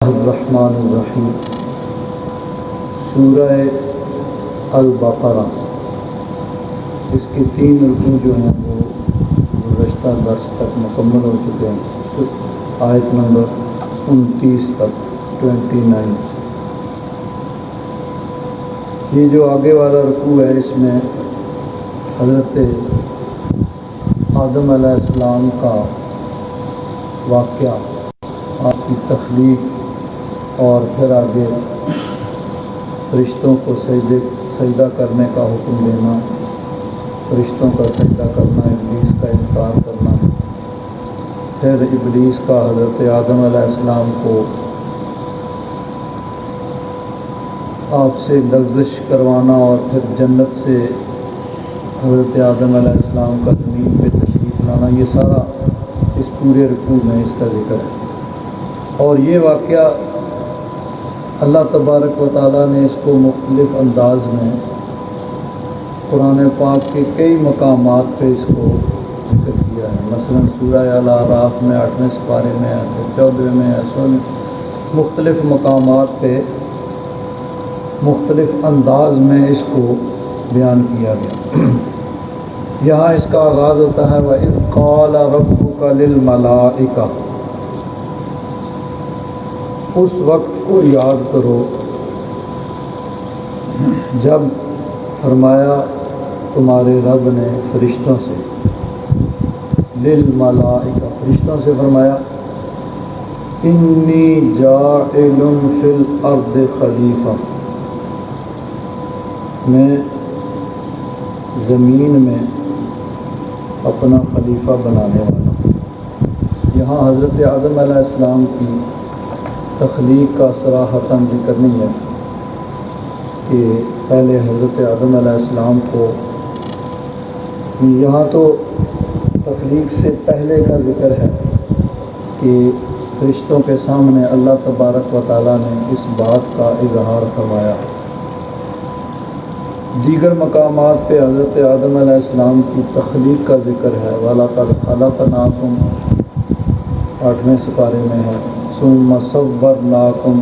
الرحمن الرحیم سورہ البقرہ، اس کے 3 رکوع جو ہیں وہ گزشتہ درس تک مکمل ہو چکے ہیں، آیت نمبر 29 تک 29۔ یہ جو آگے والا رکوع ہے اس میں حضرت آدم علیہ السلام کا واقعہ، آپ کی تخلیق اور پھر آگے فرشتوں کو سجدہ کرنے کا حکم دینا، فرشتوں کا سجدہ کرنا، ابلیس کا انکار کرنا، پھر ابلیس کا حضرت آدم علیہ السلام کو آپ سے لغزش کروانا، اور پھر جنت سے حضرت آدم علیہ السلام کا زمین پہ تشریف لانا، یہ سارا اس پورے رکوع میں اس کا ذکر ہے۔ اور یہ واقعہ اللہ تبارک و تعالیٰ نے اس کو مختلف انداز میں قرآن پاک کے کئی مقامات پہ اس کو ذکر کیا ہے، مثلا سورہ الاعراف میں 8ویں سپارے میں، 14ویں میں، 16ویں، مختلف مقامات پہ مختلف انداز میں اس کو بیان کیا گیا۔ یہاں اس کا آغاز ہوتا ہے وَإِذْ قَالَ رَبُّكَ لِلْمَلَائِكَةِ، اس وقت کو یاد کرو جب فرمایا تمہارے رب نے فرشتوں سے، للملائکہ، فرشتوں سے فرمایا انی جاعل فی الارض خلیفہ، میں زمین میں اپنا خلیفہ بنانے والا ہوں۔ یہاں حضرت آدم علیہ السلام کی تخلیق کا صراحتاً ذکر نہیں ہے کہ پہلے حضرت آدم علیہ السلام کو، یہاں تو تخلیق سے پہلے کا ذکر ہے کہ فرشتوں کے سامنے اللہ تبارک و تعالیٰ نے اس بات کا اظہار فرمایا۔ دیگر مقامات پہ حضرت آدم علیہ السلام کی تخلیق کا ذکر ہے، وَلَقَدْ خَلَقْنَاكُمْ 8ویں سپارے میں ہے، ثُمَّ صَوَّرْنَاكُمْ،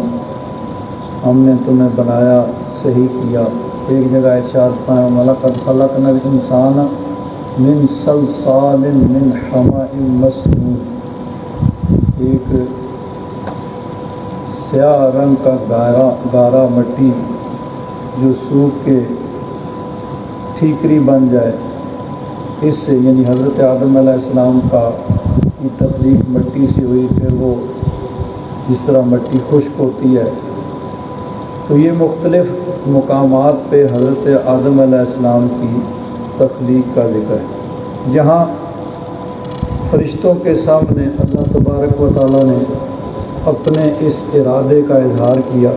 ہم نے تمہیں بنایا، صحیح کیا۔ ایک جگہ ارشاد فرمایا وَلَقَدْ خَلَقْنَا الْإِنسَانَ مِنْ صَلْصَالٍ مِنْ حَمَإٍ مَسْنُونٍ، ایک سیاہ رنگ کا گارا مٹی جو سوکھ کے ٹھیکری بن جائے، اس سے یعنی حضرت آدم علیہ السلام کی تخلیق مٹی سے ہوئی، پھر وہ جس طرح مٹی خشک ہوتی ہے، تو یہ مختلف مقامات پہ حضرت آدم علیہ السلام کی تخلیق کا ذکر ہے۔ جہاں فرشتوں کے سامنے اللہ تبارک و تعالیٰ نے اپنے اس ارادے کا اظہار کیا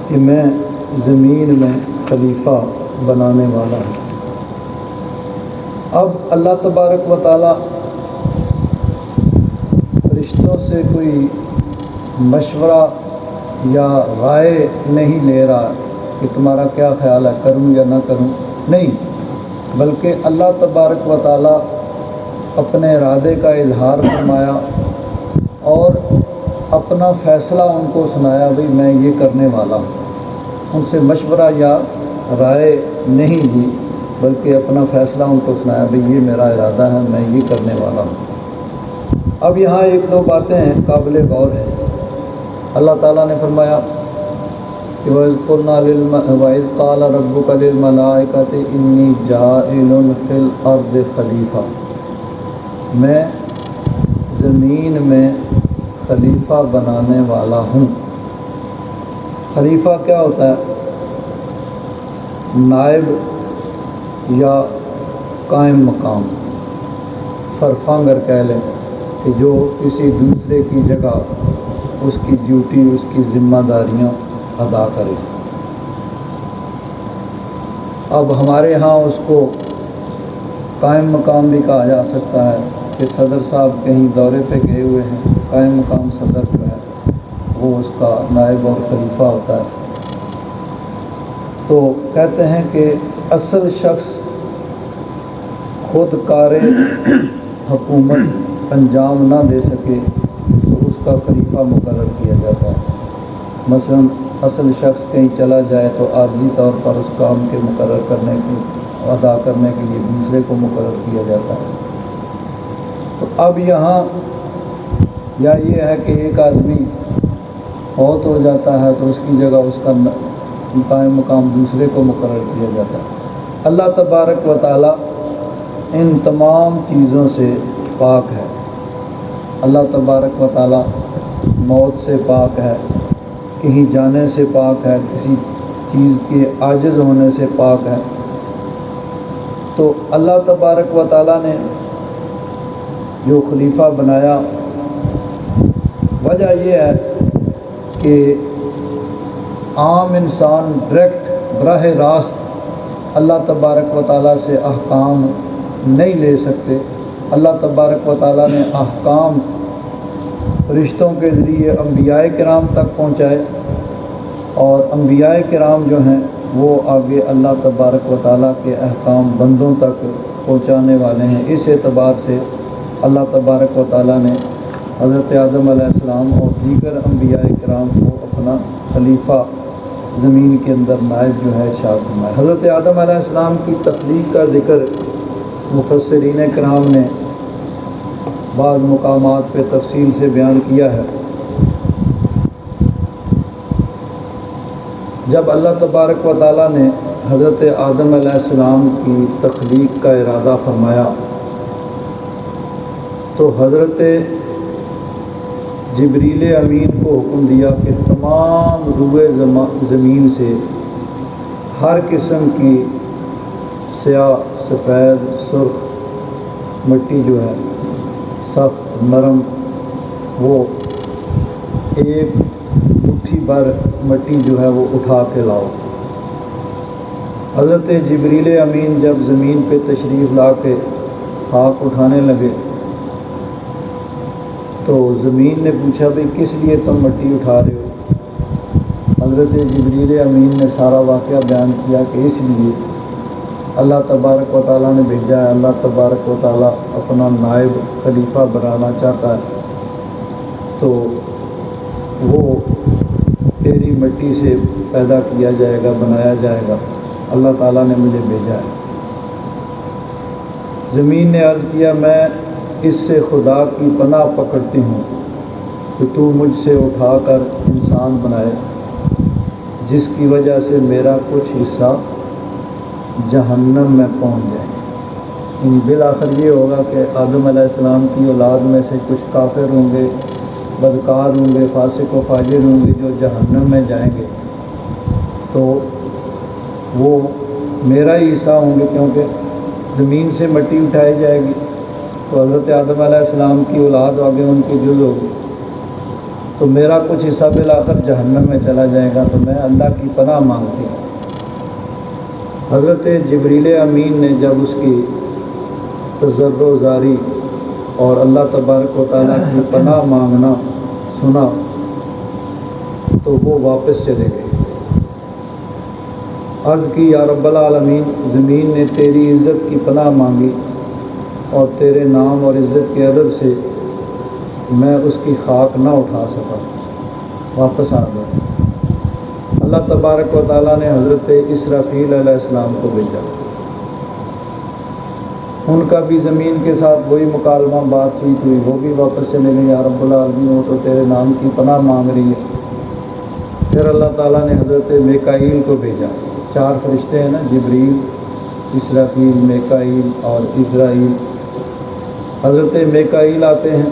کہ میں زمین میں خلیفہ بنانے والا ہوں۔ اب اللہ تبارک و تعالیٰ فرشتوں سے کوئی مشورہ یا رائے نہیں لے رہا کہ تمہارا کیا خیال ہے، کروں یا نہ کروں، نہیں، بلکہ اللہ تبارک و تعالیٰ اپنے ارادے کا اظہار فرمایا اور اپنا فیصلہ ان کو سنایا، بھئی میں یہ کرنے والا ہوں۔ ان سے مشورہ یا رائے نہیں دی، بلکہ اپنا فیصلہ ان کو سنایا، بھئی یہ میرا ارادہ ہے، میں یہ کرنے والا ہوں۔ اب یہاں 1-2 باتیں ہیں قابل غور ہیں۔ اللہ تعالیٰ نے فرمایا کہ وَإِذْ قَالَ رَبُّكَ لِلْمَلَائِكَةِ إِنِّي جَاعِلٌ فِي الْأَرْضِ خَلِيفَةً، میں زمین میں خلیفہ بنانے والا ہوں۔ خلیفہ کیا ہوتا ہے؟ نائب یا قائم مقام، فرفانگر کہہ لیں، کہ جو کسی دوسرے کی جگہ اس کی ڈیوٹی، اس کی ذمہ داریاں ادا کرے۔ اب ہمارے ہاں اس کو قائم مقام بھی کہا جا سکتا ہے کہ صدر صاحب کہیں دورے پہ گئے ہوئے ہیں، قائم مقام صدر جو ہے وہ اس کا نائب اور خلیفہ ہوتا ہے۔ تو کہتے ہیں کہ اصل شخص خود کار حکومت انجام نہ دے سکے تو اس کا خلیفہ مقرر کیا جاتا ہے۔ مثلا اصل شخص کہیں چلا جائے تو عارضی طور پر اس کام کے مقرر کرنے کی ادا کرنے کے لیے دوسرے کو مقرر کیا جاتا ہے۔ تو اب یہاں یا یہ ہے کہ ایک آدمی فوت ہو جاتا ہے تو اس کی جگہ اس کا قائم مقام دوسرے کو مقرر کیا جاتا ہے۔ اللہ تبارک و تعالی ان تمام چیزوں سے پاک ہے۔ اللہ تبارک و تعالی موت سے پاک ہے، کہیں جانے سے پاک ہے، کسی چیز کے عاجز ہونے سے پاک ہے۔ تو اللہ تبارک و تعالی نے جو خلیفہ بنایا، وجہ یہ ہے کہ عام انسان ڈائریکٹ براہ راست اللہ تبارک و تعالیٰ سے احکام نہیں لے سکتے۔ اللہ تبارک و تعالیٰ نے احکام فرشتوں کے ذریعے انبیاء کرام تک پہنچائے، اور انبیاء کرام جو ہیں وہ آگے اللہ تبارک و تعالیٰ کے احکام بندوں تک پہنچانے والے ہیں۔ اس اعتبار سے اللہ تبارک و تعالیٰ نے حضرت آدم علیہ السلام اور دیگر انبیاء کرام کو اپنا خلیفہ زمین کے اندر نائب جو ہے ارشاد فرمایا۔ حضرت آدم علیہ السلام کی تخلیق کا ذکر مفسرین کرام نے بعض مقامات پہ تفصیل سے بیان کیا ہے۔ جب اللہ تبارک و تعالیٰ نے حضرت آدم علیہ السلام کی تخلیق کا ارادہ فرمایا تو حضرت جبریل امین کو حکم دیا کہ تمام روئے زمین سے ہر قسم کی سیاہ، سفید، سرخ مٹی جو ہے، سخت، نرم، وہ ایک مٹھی بھر مٹی جو ہے وہ اٹھا کے لاؤ۔ حضرت جبریل امین جب زمین پہ تشریف لا کے خاک اٹھانے لگے تو زمین نے پوچھا بھئی کس لیے تم مٹی اٹھا رہے ہو؟ حضرت جبریل امین نے سارا واقعہ بیان کیا کہ اس لیے اللہ تبارک و تعالیٰ نے بھیجا ہے، اللہ تبارک و تعالیٰ اپنا نائب خلیفہ بنانا چاہتا ہے، تو وہ تیری مٹی سے پیدا کیا جائے گا، بنایا جائے گا، اللہ تعالیٰ نے مجھے بھیجا ہے۔ زمین نے عرض کیا میں اس سے خدا کی پناہ پکڑتی ہوں کہ تو مجھ سے اٹھا کر انسان بنائے جس کی وجہ سے میرا کچھ حصہ جہنم میں پہنچ جائے۔ بالآخر یہ ہوگا کہ آدم علیہ السلام کی اولاد میں سے کچھ کافر ہوں گے، بدکار ہوں گے، فاسق و فاجر ہوں گے جو جہنم میں جائیں گے، تو وہ میرا ہی حصہ ہوں گے، کیونکہ زمین سے مٹی اٹھائی جائے گی تو حضرت آدم علیہ السلام کی اولاد آگے ان کی جز ہوگی، تو میرا کچھ حصہ بالآخر جہنم میں چلا جائے گا، تو میں اللہ کی پناہ مانگتی ہوں۔ حضرت جبریل امین نے جب اس کی تضرع زاری اور اللہ تبارک و تعالیٰ کی پناہ مانگنا سنا تو وہ واپس چلے گئے۔ عرض کی یا رب العالمین، زمین نے تیری عزت کی پناہ مانگی اور تیرے نام اور عزت کے ادب سے میں اس کی خاک نہ اٹھا سکا، واپس آ گیا۔ اللہ تبارک و تعالیٰ نے حضرت اسرافیل علیہ السلام کو بھیجا، ان کا بھی زمین کے ساتھ وہی مکالمہ بات چیت ہوئی، وہ بھی واپس چلے گئے، یا رب العالمین وہ تو تیرے نام کی پناہ مانگ رہی ہے۔ پھر اللہ تعالیٰ نے حضرت میکائیل کو بھیجا، 4 فرشتے ہیں نا، جبریل، اسرافیل، میکائیل اور عزرائیل۔ حضرت میکائیل آتے ہیں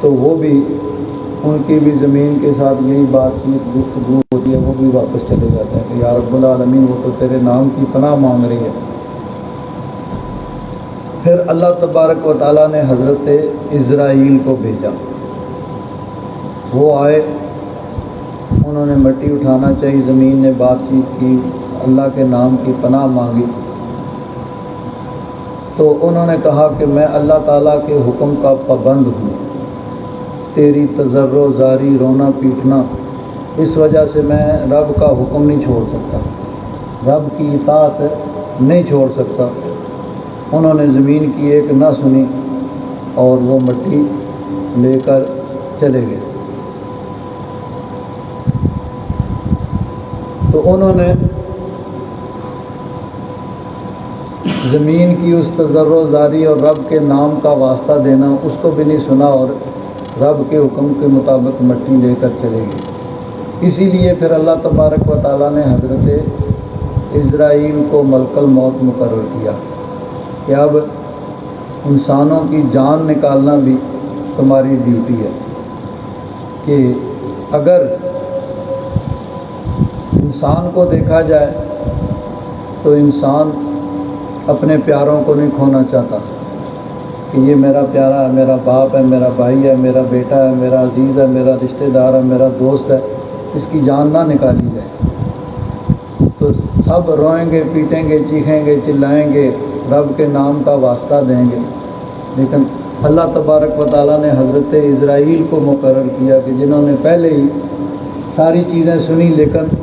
تو وہ بھی ان کی بھی زمین کے ساتھ یہی بات چیت گفتگو ہوتی ہے، وہ بھی واپس چلے جاتے ہیں کہ یا رب العالمین وہ تو تیرے نام کی پناہ مانگ رہی ہے۔ پھر اللہ تبارک و تعالیٰ نے حضرت عزرائیل کو بھیجا، وہ آئے، انہوں نے مٹی اٹھانا چاہی، زمین نے بات چیت کی، اللہ کے نام کی پناہ مانگی، تو انہوں نے کہا کہ میں اللہ تعالیٰ کے حکم کا پابند ہوں، تیری تضرع زاری، رونا پیٹنا، اس وجہ سے میں رب کا حکم نہیں چھوڑ سکتا، رب کی اطاعت نہیں چھوڑ سکتا۔ انہوں نے زمین کی ایک نہ سنی اور وہ مٹی لے کر چلے گئے۔ تو انہوں نے زمین کی اس تضرع زاری اور رب کے نام کا واسطہ دینا اس کو بھی نہیں سنا، اور رب کے حکم کے مطابق مٹی لے کر چلے گئے۔ اسی لیے پھر اللہ تبارک و تعالیٰ نے حضرت اسرائیل کو ملک الموت مقرر کیا کہ اب انسانوں کی جان نکالنا بھی تمہاری ڈیوٹی ہے، کہ اگر انسان کو دیکھا جائے تو انسان اپنے پیاروں کو نہیں کھونا چاہتا کہ یہ میرا پیارا ہے، میرا باپ ہے، میرا بھائی ہے، میرا بیٹا ہے، میرا عزیز ہے، میرا رشتہ دار ہے، میرا دوست ہے، اس کی جان نہ نکالی جائے۔ تو سب روئیں گے، پیٹیں گے، چیخیں گے، چلائیں گے، رب کے نام کا واسطہ دیں گے، لیکن اللہ تبارک و تعالیٰ نے حضرت اسرائیل کو مقرر کیا کہ جنہوں نے پہلے ہی ساری چیزیں سنی لیکن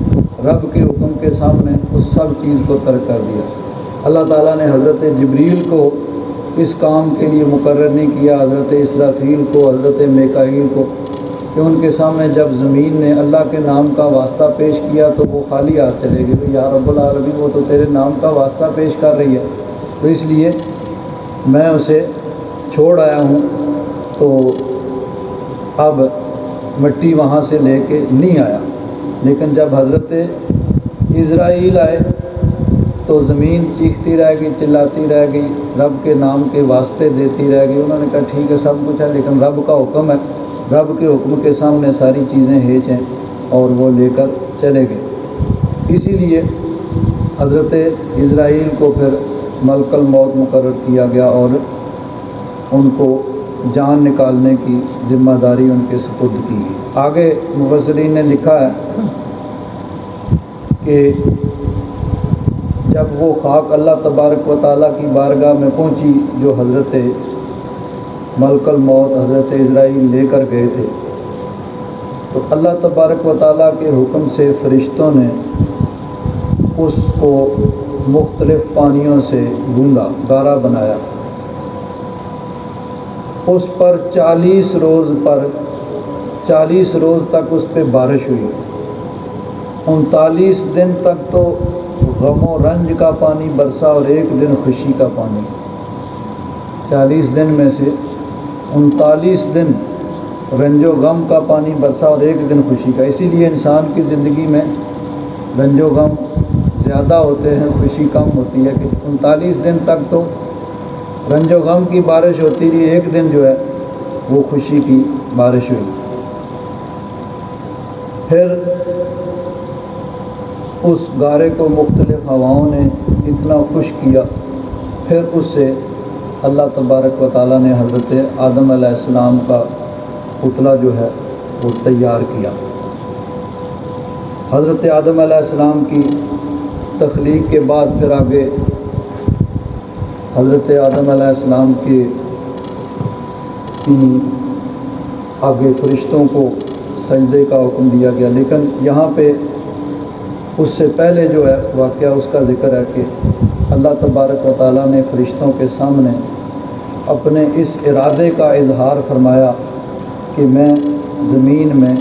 رب کے حکم کے سامنے اس سب چیز کو ترک کر دیا۔ اللہ تعالیٰ نے حضرت جبریل کو اس کام کے لیے مقرر نہیں کیا، حضرت اسرافیل کو، حضرت میکائیل کو، کہ ان کے سامنے جب زمین نے اللہ کے نام کا واسطہ پیش کیا تو وہ خالی ہاتھ چلے گئے، یا رب العالمین وہ تو تیرے نام کا واسطہ پیش کر رہی ہے، تو اس لیے میں اسے چھوڑ آیا ہوں، تو اب مٹی وہاں سے لے کے نہیں آیا۔ لیکن جب حضرت اسرائیل آئے تو زمین چیختی رہ گئی، چلاتی رہ گئی، رب کے نام کے واسطے دیتی رہ گئی۔ انہوں نے کہا ٹھیک ہے سب کچھ ہے لیکن رب کا حکم ہے، رب کے حکم کے سامنے ساری چیزیں ہیچ ہیں، اور وہ لے کر چلے گئے۔ اسی لیے حضرت اسرائیل کو پھر ملک الموت مقرر کیا گیا اور ان کو جان نکالنے کی ذمہ داری ان کے سپرد کی گئی۔ آگے مفسرین نے لکھا ہے کہ جب وہ خاک اللہ تبارک و تعالیٰ کی بارگاہ میں پہنچی جو حضرت ملک الموت حضرت اسرائیل لے کر گئے تھے، تو اللہ تبارک و تعالیٰ کے حکم سے فرشتوں نے اس کو مختلف پانیوں سے گوندا، گارا بنایا، اس پر 40 روز تک اس پہ بارش ہوئی، 39 دن تک تو غم و رنج کا پانی برسا اور 1 دن خوشی کا پانی۔ 40 دن میں سے 39 دن رنج و غم کا پانی برسا اور 1 دن خوشی کا۔ اسی لیے انسان کی زندگی میں رنج و غم زیادہ ہوتے ہیں، خوشی کم ہوتی ہے، کہ 39 دن تک تو رنج و غم کی بارش ہوتی رہی، 1 دن جو ہے وہ خوشی کی بارش ہوئی۔ پھر اس گارے کو مختلف ہواؤں نے اتنا خوش کیا، پھر اس سے اللہ تبارک و تعالیٰ نے حضرت آدم علیہ السلام کا پتلا جو ہے وہ تیار کیا۔ حضرت آدم علیہ السلام کی تخلیق کے بعد پھر آگے حضرت آدم علیہ السلام کے آگے فرشتوں کو سجدے کا حکم دیا گیا، لیکن یہاں پہ اس سے پہلے جو ہے واقعہ اس کا ذکر ہے کہ اللہ تبارک و تعالیٰ نے فرشتوں کے سامنے اپنے اس ارادے کا اظہار فرمایا کہ میں زمین میں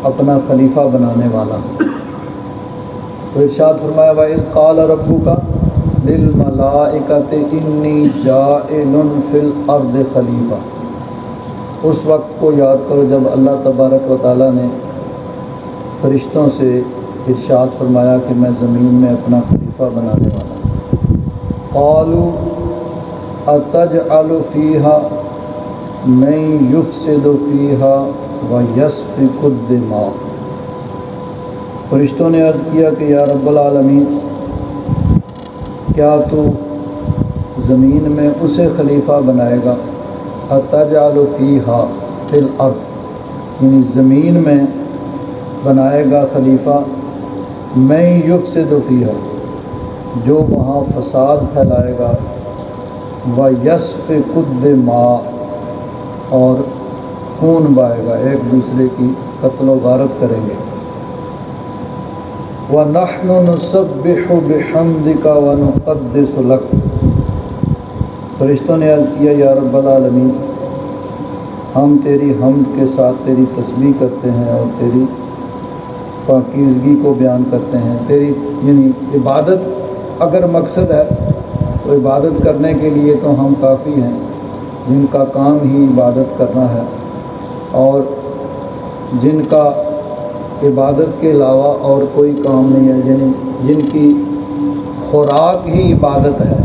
اپنا خلیفہ بنانے والا ہوں۔ تو ارشاد فرمایا وَإِذْ قَالَ رَبُّكَ لِلْمَلَائِكَةِ إِنِّي جَاعِلٌ فِي الْأَرْضِ خَلِيفَةً۔ اس وقت کو یاد کرو جب اللہ تبارک و تعالیٰ نے فرشتوں سے ارشاد فرمایا کہ میں زمین میں اپنا خلیفہ بنانے والا ہوں۔ قَالُوا أَتَجْعَلُ فِيهَا مَن يُفْسِدُ فِيهَا وَيَسْفِكُ الدِّمَاءَ۔ فرشتوں نے عرض کیا کہ یا رب العالمین، کیا تو زمین میں اسے خلیفہ بنائے گا، أَتَجْعَلُ فِيهَا فِي الْأَرْضِ، یعنی زمین میں بنائے گا خلیفہ، مَن يُفْسِدُ فِيهَا، جو وہاں فساد پھیلائے گا، وَيَسْفِكُ الدِّمَاءَ، اور خون بہائے گا، ایک دوسرے کی قتل و غارت کریں گے۔ وَنَحْنُ نُسَبِّحُ بِحَمْدِكَ وَنُقَدِّسُ لَكَ۔ فرشتوں نے عرض کیا یا رب العالمین، ہم تیری حمد کے ساتھ تیری تسبیح کرتے ہیں اور تیری پاکیزگی کو بیان کرتے ہیں. تیری یعنی عبادت اگر مقصد ہے تو عبادت کرنے کے لیے تو ہم کافی ہیں جن کا کام ہی عبادت کرنا ہے، اور جن کا عبادت کے علاوہ اور کوئی کام نہیں ہے، یعنی جن کی خوراک ہی عبادت ہے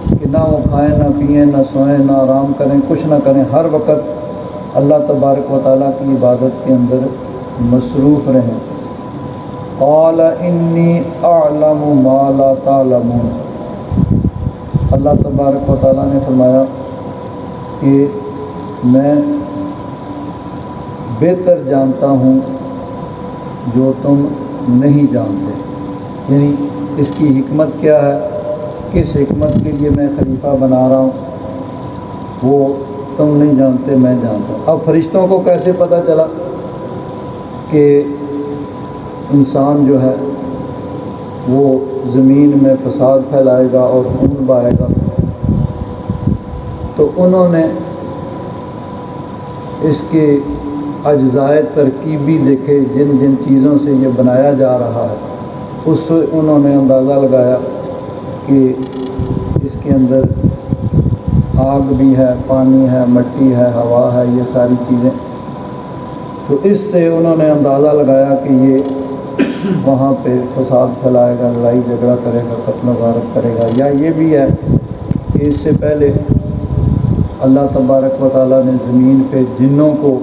کہ نہ وہ کھائیں نہ پئیں نہ سوئیں نہ آرام کریں، کچھ نہ کریں، ہر وقت اللہ تبارک و تعالیٰ کی عبادت کے اندر مصروف رہیں. قال انی اعلم ما لا تعلمون. اللہ تبارک و تعالیٰ نے فرمایا کہ میں بہتر جانتا ہوں جو تم نہیں جانتے. یعنی اس کی حکمت کیا ہے، کس حکمت کے لیے میں خلیفہ بنا رہا ہوں وہ تم نہیں جانتے، میں جانتا ہوں. اب فرشتوں کو کیسے پتہ چلا کہ انسان جو ہے وہ زمین میں فساد پھیلائے گا اور خون بہائے گا؟ تو انہوں نے اس کے اجزائے ترکیبی دیکھے، جن جن چیزوں سے یہ بنایا جا رہا ہے اس سے انہوں نے اندازہ لگایا کہ اس کے اندر آگ بھی ہے، پانی ہے، مٹی ہے، ہوا ہے، یہ ساری چیزیں. تو اس سے انہوں نے اندازہ لگایا کہ یہ وہاں پہ فساد پھیلائے گا، لڑائی جھگڑا کرے گا، قتل و غارت کرے گا. یا یہ بھی ہے کہ اس سے پہلے اللہ تبارک و تعالیٰ نے زمین پہ جنوں کو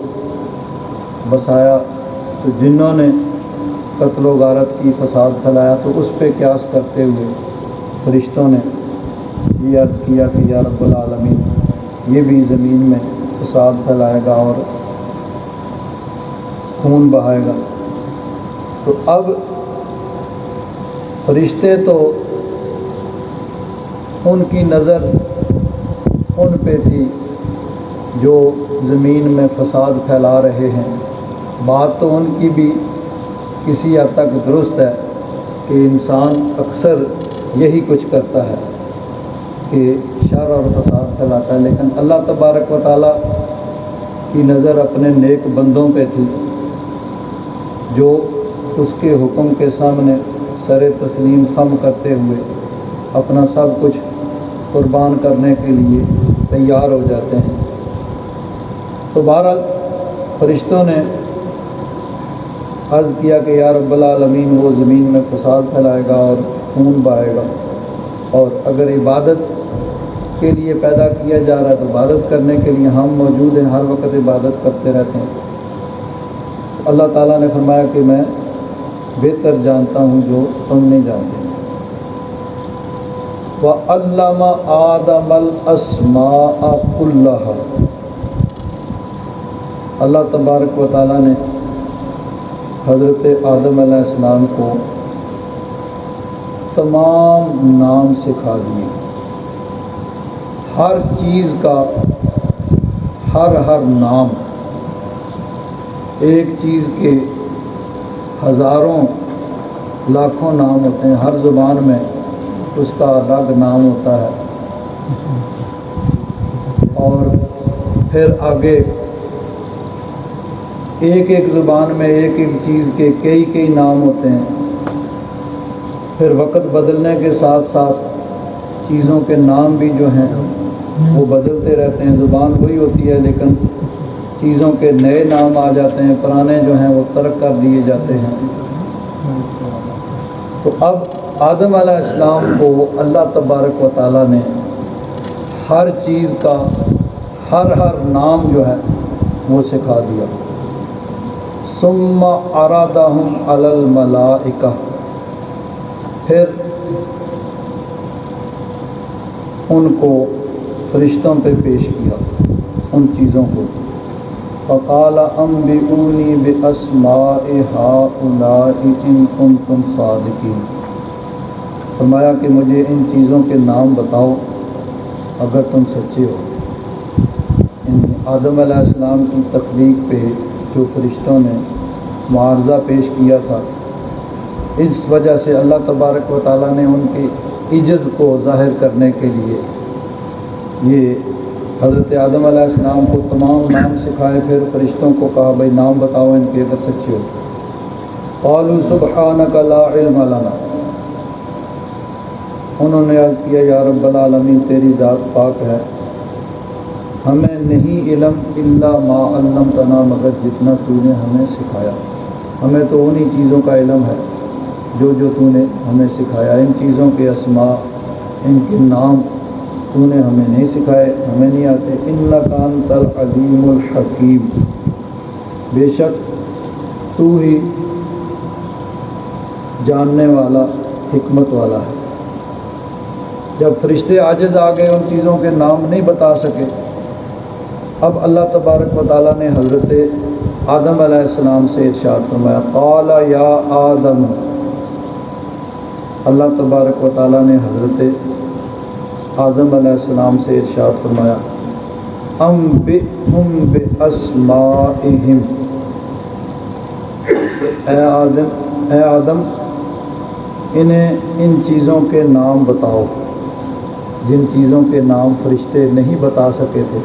بسایا، تو جنوں نے قتل و غارت کی، فساد پھیلایا، تو اس پہ قیاس کرتے ہوئے فرشتوں نے یہ عرض کیا کہ یا رب العالمین یہ بھی زمین میں فساد پھیلائے گا اور خون بہائے گا. تو اب فرشتے تو ان کی نظر ان پہ تھی جو زمین میں فساد پھیلا رہے ہیں. بات تو ان کی بھی کسی حد تک درست ہے کہ انسان اکثر یہی کچھ کرتا ہے کہ شر اور فساد پھیلاتا ہے، لیکن اللہ تبارک و تعالیٰ کی نظر اپنے نیک بندوں پہ تھی جو اس کے حکم کے سامنے سر تسلیم خم کرتے ہوئے اپنا سب کچھ قربان کرنے کے لیے تیار ہو جاتے ہیں. تو بہرحال فرشتوں نے عرض کیا کہ یا رب العالمین وہ زمین میں فساد پھیلائے گا اور خون بہائے گا، اور اگر عبادت کے لیے پیدا کیا جا رہا ہے تو عبادت کرنے کے لیے ہم موجود ہیں، ہر وقت عبادت کرتے رہتے ہیں. اللہ تعالیٰ نے فرمایا کہ میں بہتر جانتا ہوں جو تم نہیں جانتے. وَعَلَّمَ آدَمَ الْأَسْمَاءَ كُلَّهَا. اللہ تبارک و تعالیٰ نے حضرت آدم علیہ السلام کو تمام نام سکھا دیے. ہر چیز کا ہر نام، ایک چیز کے ہزاروں لاکھوں نام ہوتے ہیں، ہر زبان میں اس کا الگ نام ہوتا ہے. اور پھر آگے ایک ایک زبان میں ایک ایک چیز کے کئی نام ہوتے ہیں. پھر وقت بدلنے کے ساتھ ساتھ چیزوں کے نام بھی جو ہیں وہ بدلتے رہتے ہیں. زبان وہی ہوتی ہے لیکن چیزوں کے نئے نام آ جاتے ہیں، پرانے جو ہیں وہ ترک کر دیے جاتے ہیں. تو اب آدم علیہ السلام کو اللہ تبارک و تعالیٰ نے ہر چیز کا ہر نام جو ہے وہ سکھا دیا. ثم عرضهم علی الملائکہ، پھر ان کو فرشتوں پہ پیش کیا ان چیزوں کو. فقال انبئونی باسماء ہؤلاء ان کنتم صادقین. فرمایا کہ مجھے ان چیزوں کے نام بتاؤ اگر تم سچے ہو. آدم علیہ السلام کی تخلیق پہ جو فرشتوں نے معارضہ پیش کیا تھا، اس وجہ سے اللہ تبارک و تعالیٰ نے ان کے عجز کو ظاہر کرنے کے لیے یہ حضرت آدم علیہ السلام کو تمام نام سکھائے. پھر فرشتوں کو کہا بھائی نام بتاؤ ان کے اگر سچے ہو. قالوا سبحانک لا علم لنا، انہوں نے عرض کیا یا رب العالمین تیری ذات پاک ہے، ہمیں نہیں علم الا ما علمتنا، مگر جتنا تو نے ہمیں سکھایا، ہمیں تو انہی چیزوں کا علم ہے جو تو نے ہمیں سکھایا، ان چیزوں کے اسماء، ان کے نام تو نے ہمیں نہیں سکھائے، ہمیں نہیں آتے۔ انک انت العلیم الحکیم، بے شک تو ہی جاننے والا، حکمت والا ہے۔ جب فرشتے عاجز آ گئے، ان چیزوں کے نام نہیں بتا سکے، اب اللہ تبارک و تعالیٰ نے حضرت آدم علیہ السلام سے ارشاد فرمایا، قال یا آدم، اللہ تبارک و تعالیٰ نے حضرت آدم علیہ السلام سے ارشاد فرمایا، انبئہم باسمائہم، اے آدم انہیں ان چیزوں کے نام بتاؤ جن چیزوں کے نام فرشتے نہیں بتا سکے تھے۔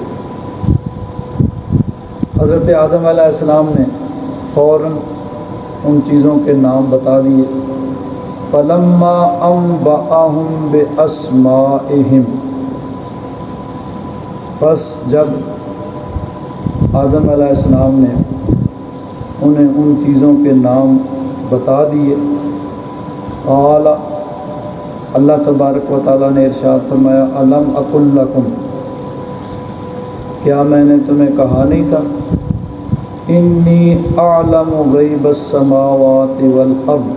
حضرت آدم علیہ السلام نے فوراً ان چیزوں کے نام بتا دیے۔ فلما انبأہم باسمائہم، پس جب آدم علیہ السلام نے انہیں ان چیزوں کے نام بتا دیے، قال، اللہ تبارک و تعالیٰ نے ارشاد فرمایا، الم اقل لکم، کیا میں نے تمہیں کہا نہیں تھا، انی اعلم غیب السماوات والارض،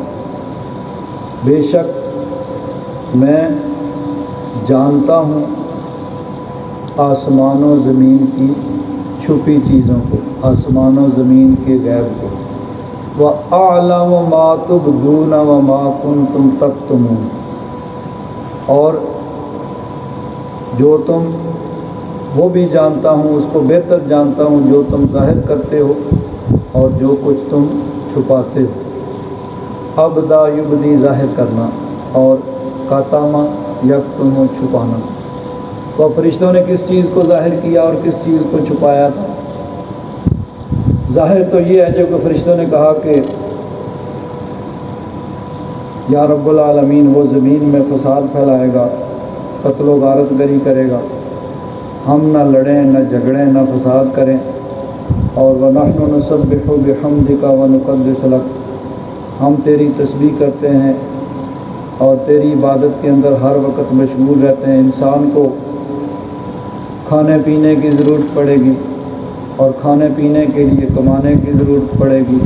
بے شک میں جانتا ہوں آسمان و زمین کی چھپی چیزوں کو، آسمان و زمین کے غیب کو، وَأَعْلَمُ مَا تُبْدُونَ وَمَا كُنْتُمْ تَكْتُمُونَ، اور جو تم، وہ بھی جانتا ہوں، اس کو بہتر جانتا ہوں جو تم ظاہر کرتے ہو اور جو کچھ تم چھپاتے ہو۔ ابدا یبدی، ظاہر کرنا، اور کاتامہ یکتم، چھپانا۔ تو فرشتوں نے کس چیز کو ظاہر کیا اور کس چیز کو چھپایا تھا؟ ظاہر تو یہ ہے جو کہ فرشتوں نے کہا کہ یا رب العالمین وہ زمین میں فساد پھیلائے گا، قتل و غارت گری کرے گا، ہم نہ لڑیں نہ جھگڑیں نہ فساد کریں، اور وَنَحْنُ نُسَبِّحُ بِحَمْدِكَ وَنُقَدِّسُ لَكَ، ہم تیری تسبیح کرتے ہیں اور تیری عبادت کے اندر ہر وقت مشغول رہتے ہیں۔ انسان کو کھانے پینے کی ضرورت پڑے گی، اور کھانے پینے کے لیے کمانے کی ضرورت پڑے گی،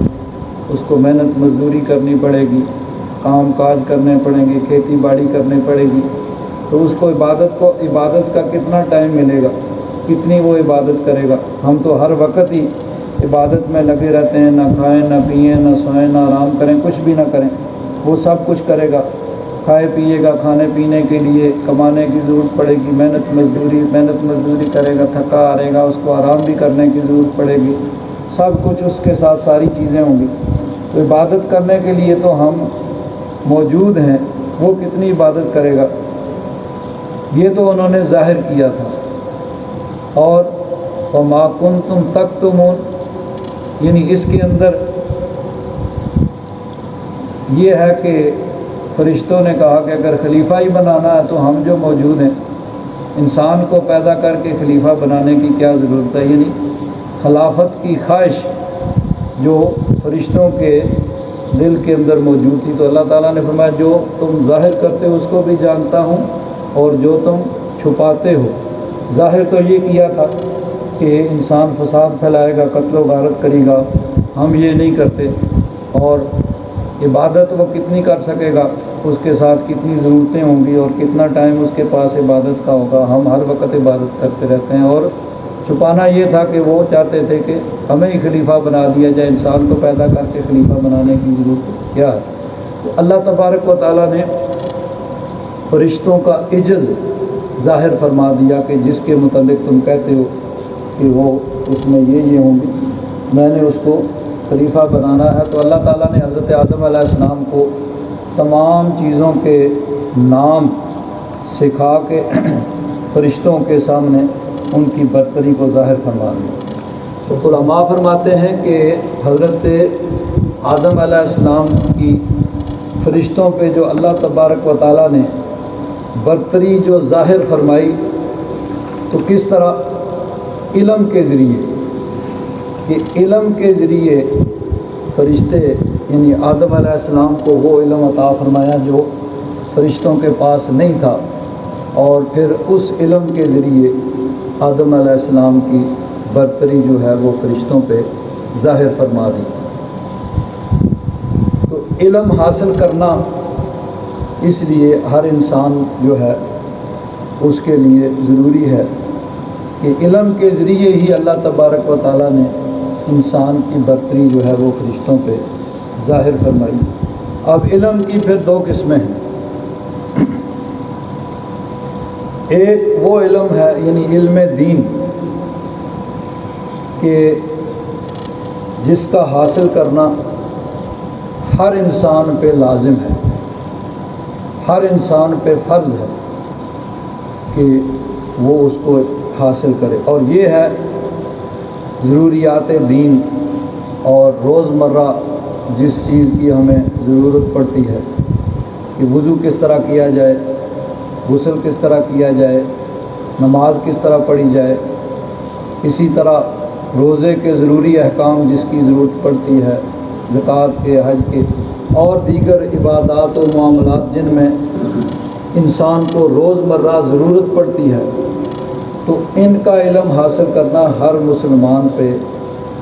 اس کو محنت مزدوری کرنی پڑے گی، کام کاج کرنے پڑیں گے، کھیتی باڑی کرنی پڑے گی، تو اس کو عبادت کا کتنا ٹائم ملے گا، کتنی وہ عبادت کرے گا؟ ہم تو ہر وقت ہی عبادت میں لگے رہتے ہیں، نہ کھائیں نہ پئیں نہ سوئیں نہ آرام کریں، کچھ بھی نہ کریں، وہ سب کچھ کرے گا، کھائے پیے گا، کھانے پینے کے لیے کمانے کی ضرورت پڑے گی، محنت مزدوری کرے گا، تھکا آئے گا، اس کو آرام بھی کرنے کی ضرورت پڑے گی، سب کچھ اس کے ساتھ ساری چیزیں ہوں گی۔ تو عبادت کرنے کے لیے تو ہم موجود ہیں، وہ کتنی عبادت کرے گا؟ یہ تو انہوں نے ظاہر کیا تھا۔ اور وَمَا كُنْتُمْ تَكْتُمُونَ، یعنی اس کے اندر یہ ہے کہ فرشتوں نے کہا کہ اگر خلیفہ ہی بنانا ہے تو ہم جو موجود ہیں، انسان کو پیدا کر کے خلیفہ بنانے کی کیا ضرورت ہے؟ یعنی خلافت کی خواہش جو فرشتوں کے دل کے اندر موجود تھی، تو اللہ تعالیٰ نے فرمایا جو تم ظاہر کرتے ہو اس کو بھی جانتا ہوں، اور جو تم چھپاتے ہو۔ ظاہر تو یہ کیا تھا کہ انسان فساد پھیلائے گا، قتل و غارت کرے گا، ہم یہ نہیں کرتے، اور عبادت وہ کتنی کر سکے گا، اس کے ساتھ کتنی ضرورتیں ہوں گی اور کتنا ٹائم اس کے پاس عبادت کا ہوگا، ہم ہر وقت عبادت کرتے رہتے ہیں۔ اور چھپانا یہ تھا کہ وہ چاہتے تھے کہ ہمیں ہی خلیفہ بنا دیا جائے، انسان کو پیدا کر کے خلیفہ بنانے کی ضرورت کیا ہے؟ تو اللہ تبارک و تعالیٰ نے فرشتوں کا عجز ظاہر فرما دیا کہ جس کے متعلق تم کہتے ہو کہ وہ اس میں یہ ہوں گی، میں نے اس کو خلیفہ بنانا ہے۔ تو اللہ تعالیٰ نے حضرت آدم علیہ السلام کو تمام چیزوں کے نام سکھا کے فرشتوں کے سامنے ان کی برتری کو ظاہر فرما دیا۔ تو علماء فرماتے ہیں کہ حضرت آدم علیہ السلام کی فرشتوں پہ جو اللہ تبارک و تعالیٰ نے برتری جو ظاہر فرمائی، تو کس طرح؟ علم کے ذریعے، کہ علم کے ذریعے فرشتے یعنی آدم علیہ السلام کو وہ علم عطا فرمایا جو فرشتوں کے پاس نہیں تھا، اور پھر اس علم کے ذریعے آدم علیہ السلام کی برتری جو ہے وہ فرشتوں پہ ظاہر فرما دی۔ تو علم حاصل کرنا اس لیے ہر انسان جو ہے اس کے لیے ضروری ہے کہ علم کے ذریعے ہی اللہ تبارک و تعالیٰ نے انسان کی برتری جو ہے وہ فرشتوں پہ ظاہر فرمائی۔ اب علم کی پھر دو قسمیں ہیں۔ ایک وہ علم ہے یعنی علم دین، کہ جس کا حاصل کرنا ہر انسان پہ لازم ہے، ہر انسان پہ فرض ہے کہ وہ اس کو حاصل کرے، اور یہ ہے ضروریات دین اور روزمرہ جس چیز کی ہمیں ضرورت پڑتی ہے، کہ وضو کس طرح کیا جائے، غسل کس طرح کیا جائے، نماز کس طرح پڑھی جائے، اسی طرح روزے کے ضروری احکام جس کی ضرورت پڑتی ہے، زکوٰۃ کے، حج کے، اور دیگر عبادات و معاملات جن میں انسان کو روزمرہ ضرورت پڑتی ہے، تو ان کا علم حاصل کرنا ہر مسلمان پہ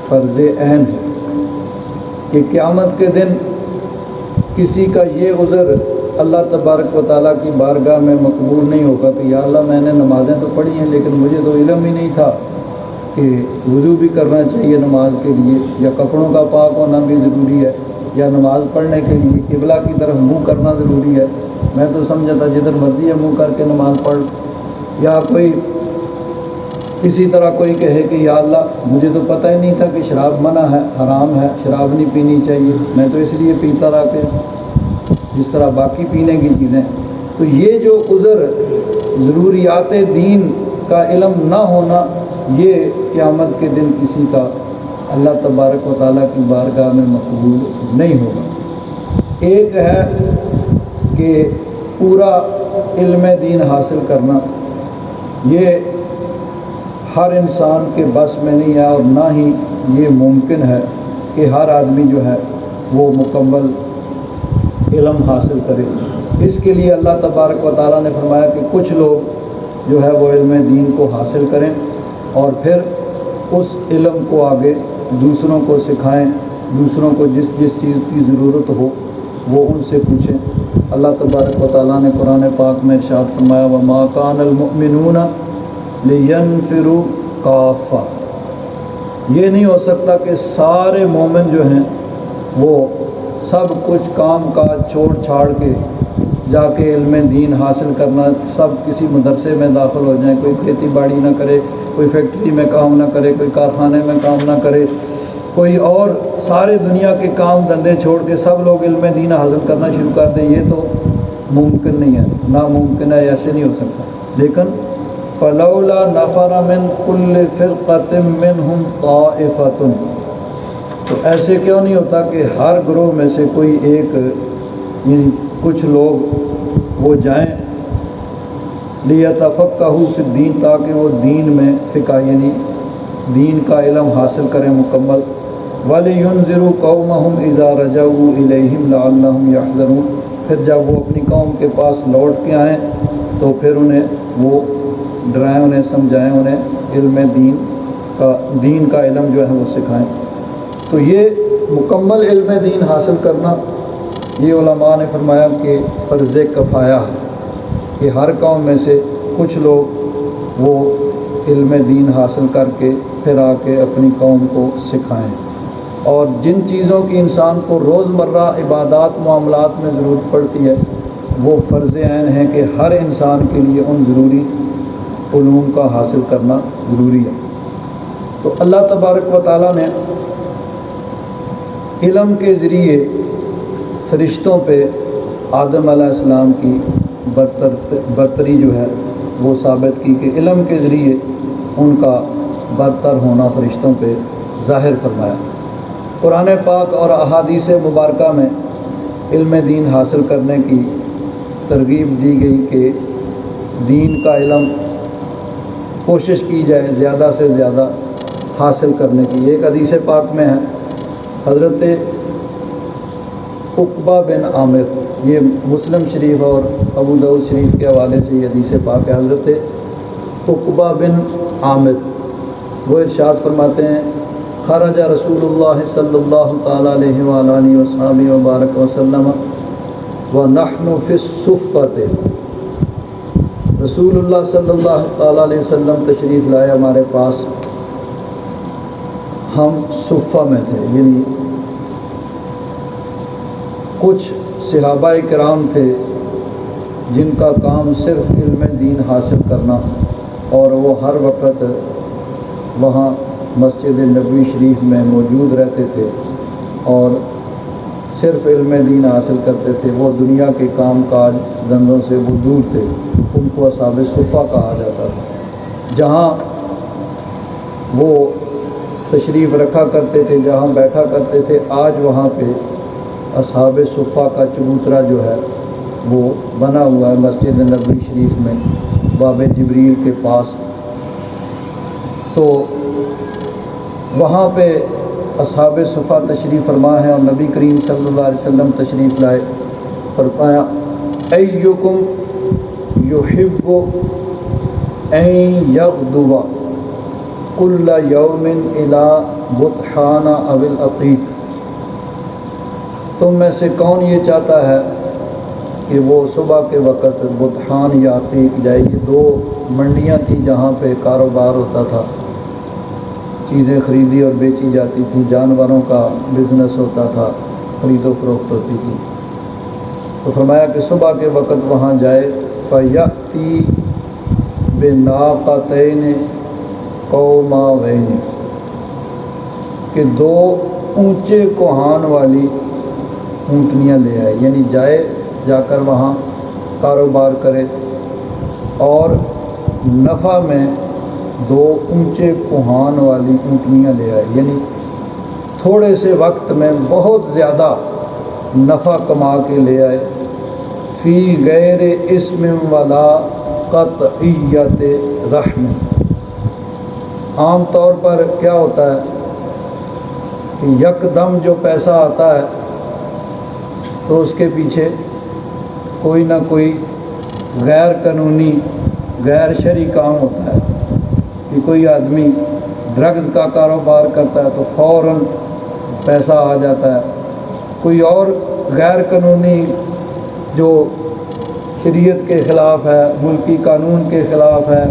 فرض عین ہے کہ قیامت کے دن کسی کا یہ عذر اللہ تبارک و تعالیٰ کی بارگاہ میں مقبول نہیں ہوگا کہ یا اللہ میں نے نمازیں تو پڑھی ہیں لیکن مجھے تو علم ہی نہیں تھا کہ وضو بھی کرنا چاہیے نماز کے لیے، یا کپڑوں کا پاک ہونا بھی ضروری ہے، یا نماز پڑھنے کے لیے قبلہ کی طرف منہ کرنا ضروری ہے، میں تو سمجھا تھا جدھر مرضی ہے منہ کر کے نماز پڑھ، یا کوئی کسی طرح کوئی کہے کہ یا اللہ مجھے تو پتہ ہی نہیں تھا کہ شراب منع ہے، حرام ہے، شراب نہیں پینی چاہیے، میں تو اس لیے پیتا رہا کہ جس طرح باقی پینے کی چیزیں۔ تو یہ جو عذر ضروریات دین کا علم نہ ہونا، یہ قیامت کے دن کسی کا اللہ تبارک و تعالیٰ کی بارگاہ میں مقبول نہیں ہوگا۔ ایک ہے کہ پورا علم دین حاصل کرنا، یہ ہر انسان کے بس میں نہیں ہے، اور نہ ہی یہ ممکن ہے کہ ہر آدمی جو ہے وہ مکمل علم حاصل کرے۔ اس کے لیے اللہ تبارک و تعالیٰ نے فرمایا کہ کچھ لوگ جو ہے وہ علم دین کو حاصل کریں اور پھر اس علم کو آگے دوسروں کو سکھائیں، دوسروں کو جس جس چیز کی ضرورت ہو وہ ان سے پوچھیں۔ اللہ تبارک و تعالیٰ نے قرآن پاک میں ارشاد فرمایا وَمَا كَانَ الْمُؤْمِنُونَ لِيَنْفِرُوا كَافَّةً، یہ نہیں ہو سکتا کہ سارے مومن جو ہیں وہ سب کچھ کام کاج چھوڑ چھاڑ کے جا کے علم دین حاصل کرنا، سب کسی مدرسے میں داخل ہو جائیں، کوئی کھیتی باڑی نہ کرے، کوئی فیکٹری میں کام نہ کرے، کوئی کارخانے میں کام نہ کرے، کوئی اور سارے دنیا کے کام دھندے چھوڑ کے سب لوگ علم دین حاصل کرنا شروع کر دیں، یہ تو ممکن نہیں ہے، ناممکن ہے، ایسے نہیں ہو سکتا۔ لیکن فَلَوْلَا نَفَرَ مِنْ كُلِّ فِرْقَةٍ مِّنْهُمْ طَائِفَةٌ، تو ایسے کیوں نہیں ہوتا کہ ہر گروہ میں سے کوئی ایک یعنی کچھ لوگ وہ جائیں لِيَتَفَقَّهُوا فِي الدِّينِ، تاکہ وہ دین میں فقہ یعنی دین کا علم حاصل کریں مکمل، وَلِيُنذِرُوا قَوْمَهُمْ إِذَا رَجَعُوا إِلَيْهِمْ لَعَلَّهُمْ يَحْذَرُونَ، پھر جب وہ اپنی قوم کے پاس لوٹ کے آئیں تو پھر انہیں وہ ڈرائیں، انہیں سمجھائیں، انہیں علم دین کا علم جو ہے وہ سکھائیں۔ تو یہ مکمل علم دین حاصل کرنا یہ علماء نے فرمایا کہ فرض کفایہ ہے کہ ہر قوم میں سے کچھ لوگ وہ علم دین حاصل کر کے پھر آ کے اپنی قوم کو سکھائیں، اور جن چیزوں کی انسان کو روزمرہ عبادات معاملات میں ضرورت پڑتی ہے وہ فرض عین ہے کہ ہر انسان کے لیے ان ضروری علوم کا حاصل کرنا ضروری ہے۔ تو اللہ تبارک و تعالیٰ نے علم کے ذریعے فرشتوں پہ آدم علیہ السلام کی برتری جو ہے وہ ثابت کی کہ علم کے ذریعے ان کا برتر ہونا فرشتوں پہ ظاہر فرمایا۔ قرآن پاک اور احادیث مبارکہ میں علم دین حاصل کرنے کی ترغیب دی گئی کہ دین کا علم کوشش کی جائے زیادہ سے زیادہ حاصل کرنے کی۔ ایک حدیث پاک میں ہے، حضرت عقبہ بن عامر، یہ مسلم شریف اور ابو داؤد شریف کے حوالے سے یہ حدیث پاک ہے، حضرت عقبہ بن عامر وہ ارشاد فرماتے ہیں، خرج رسول اللہ صلی اللہ تعالیٰ علیہ وآلہ وصحبہ وبارک وسلم ونحن فی الصفۃ، رسول اللہ صلی اللہ تعالیٰ علیہ وسلم تشریف لائے ہمارے پاس، ہم صفہ میں تھے، یعنی کچھ صحابہ کرام تھے جن کا کام صرف علم دین حاصل کرنا، اور وہ ہر وقت وہاں مسجد نبوی شریف میں موجود رہتے تھے اور صرف علم دین حاصل کرتے تھے۔ وہ دنیا کے کام کاج دھندوں سے وہ دور تھے، ان کو اصحاب صفہ کہا جاتا تھا۔ جہاں وہ تشریف رکھا کرتے تھے، جہاں بیٹھا کرتے تھے، آج وہاں پہ اصحاب صفہ کا چبوترا جو ہے وہ بنا ہوا ہے مسجد نبوی شریف میں باب جبریل کے پاس۔ تو وہاں پہ اصحاب صفہ تشریف فرما ہے اور نبی کریم صلی اللہ علیہ وسلم تشریف لائے، فرمایا ایکم یحب ان یغدو کل یوم الی بطحان او العقیق، تم میں سے کون یہ چاہتا ہے کہ وہ صبح کے وقت بطحان یا عقیق جائے؟ یہ دو منڈیاں تھیں جہاں پہ کاروبار ہوتا تھا، چیزیں خریدی اور بیچی جاتی تھیں، جانوروں کا بزنس ہوتا تھا، خرید و فروخت ہوتی تھی۔ تو فرمایا کہ صبح کے وقت وہاں جائے، فَيَأْتِي بِنَاقَتَيْنِ قَوْمَوَيْنِ، کہ دو اونچے کوہان والی اونٹنیاں لے آئے، یعنی جائے، جا کر وہاں کاروبار کرے اور نفع میں دو اونچے کوہان والی اونٹنیاں لے آئے، یعنی تھوڑے سے وقت میں بہت زیادہ نفع کما کے لے آئے، فی غیر اسم ولا قطعیت رحم۔ عام طور پر کیا ہوتا ہے کہ یکدم جو پیسہ آتا ہے تو اس کے پیچھے کوئی نہ کوئی غیر قانونی غیر شرعی کام ہوتا ہے، کہ کوئی آدمی ڈرگز کا کاروبار کرتا ہے تو فوراً پیسہ آ جاتا ہے، کوئی اور غیر قانونی جو شریعت کے خلاف ہے، ملکی قانون کے خلاف ہے،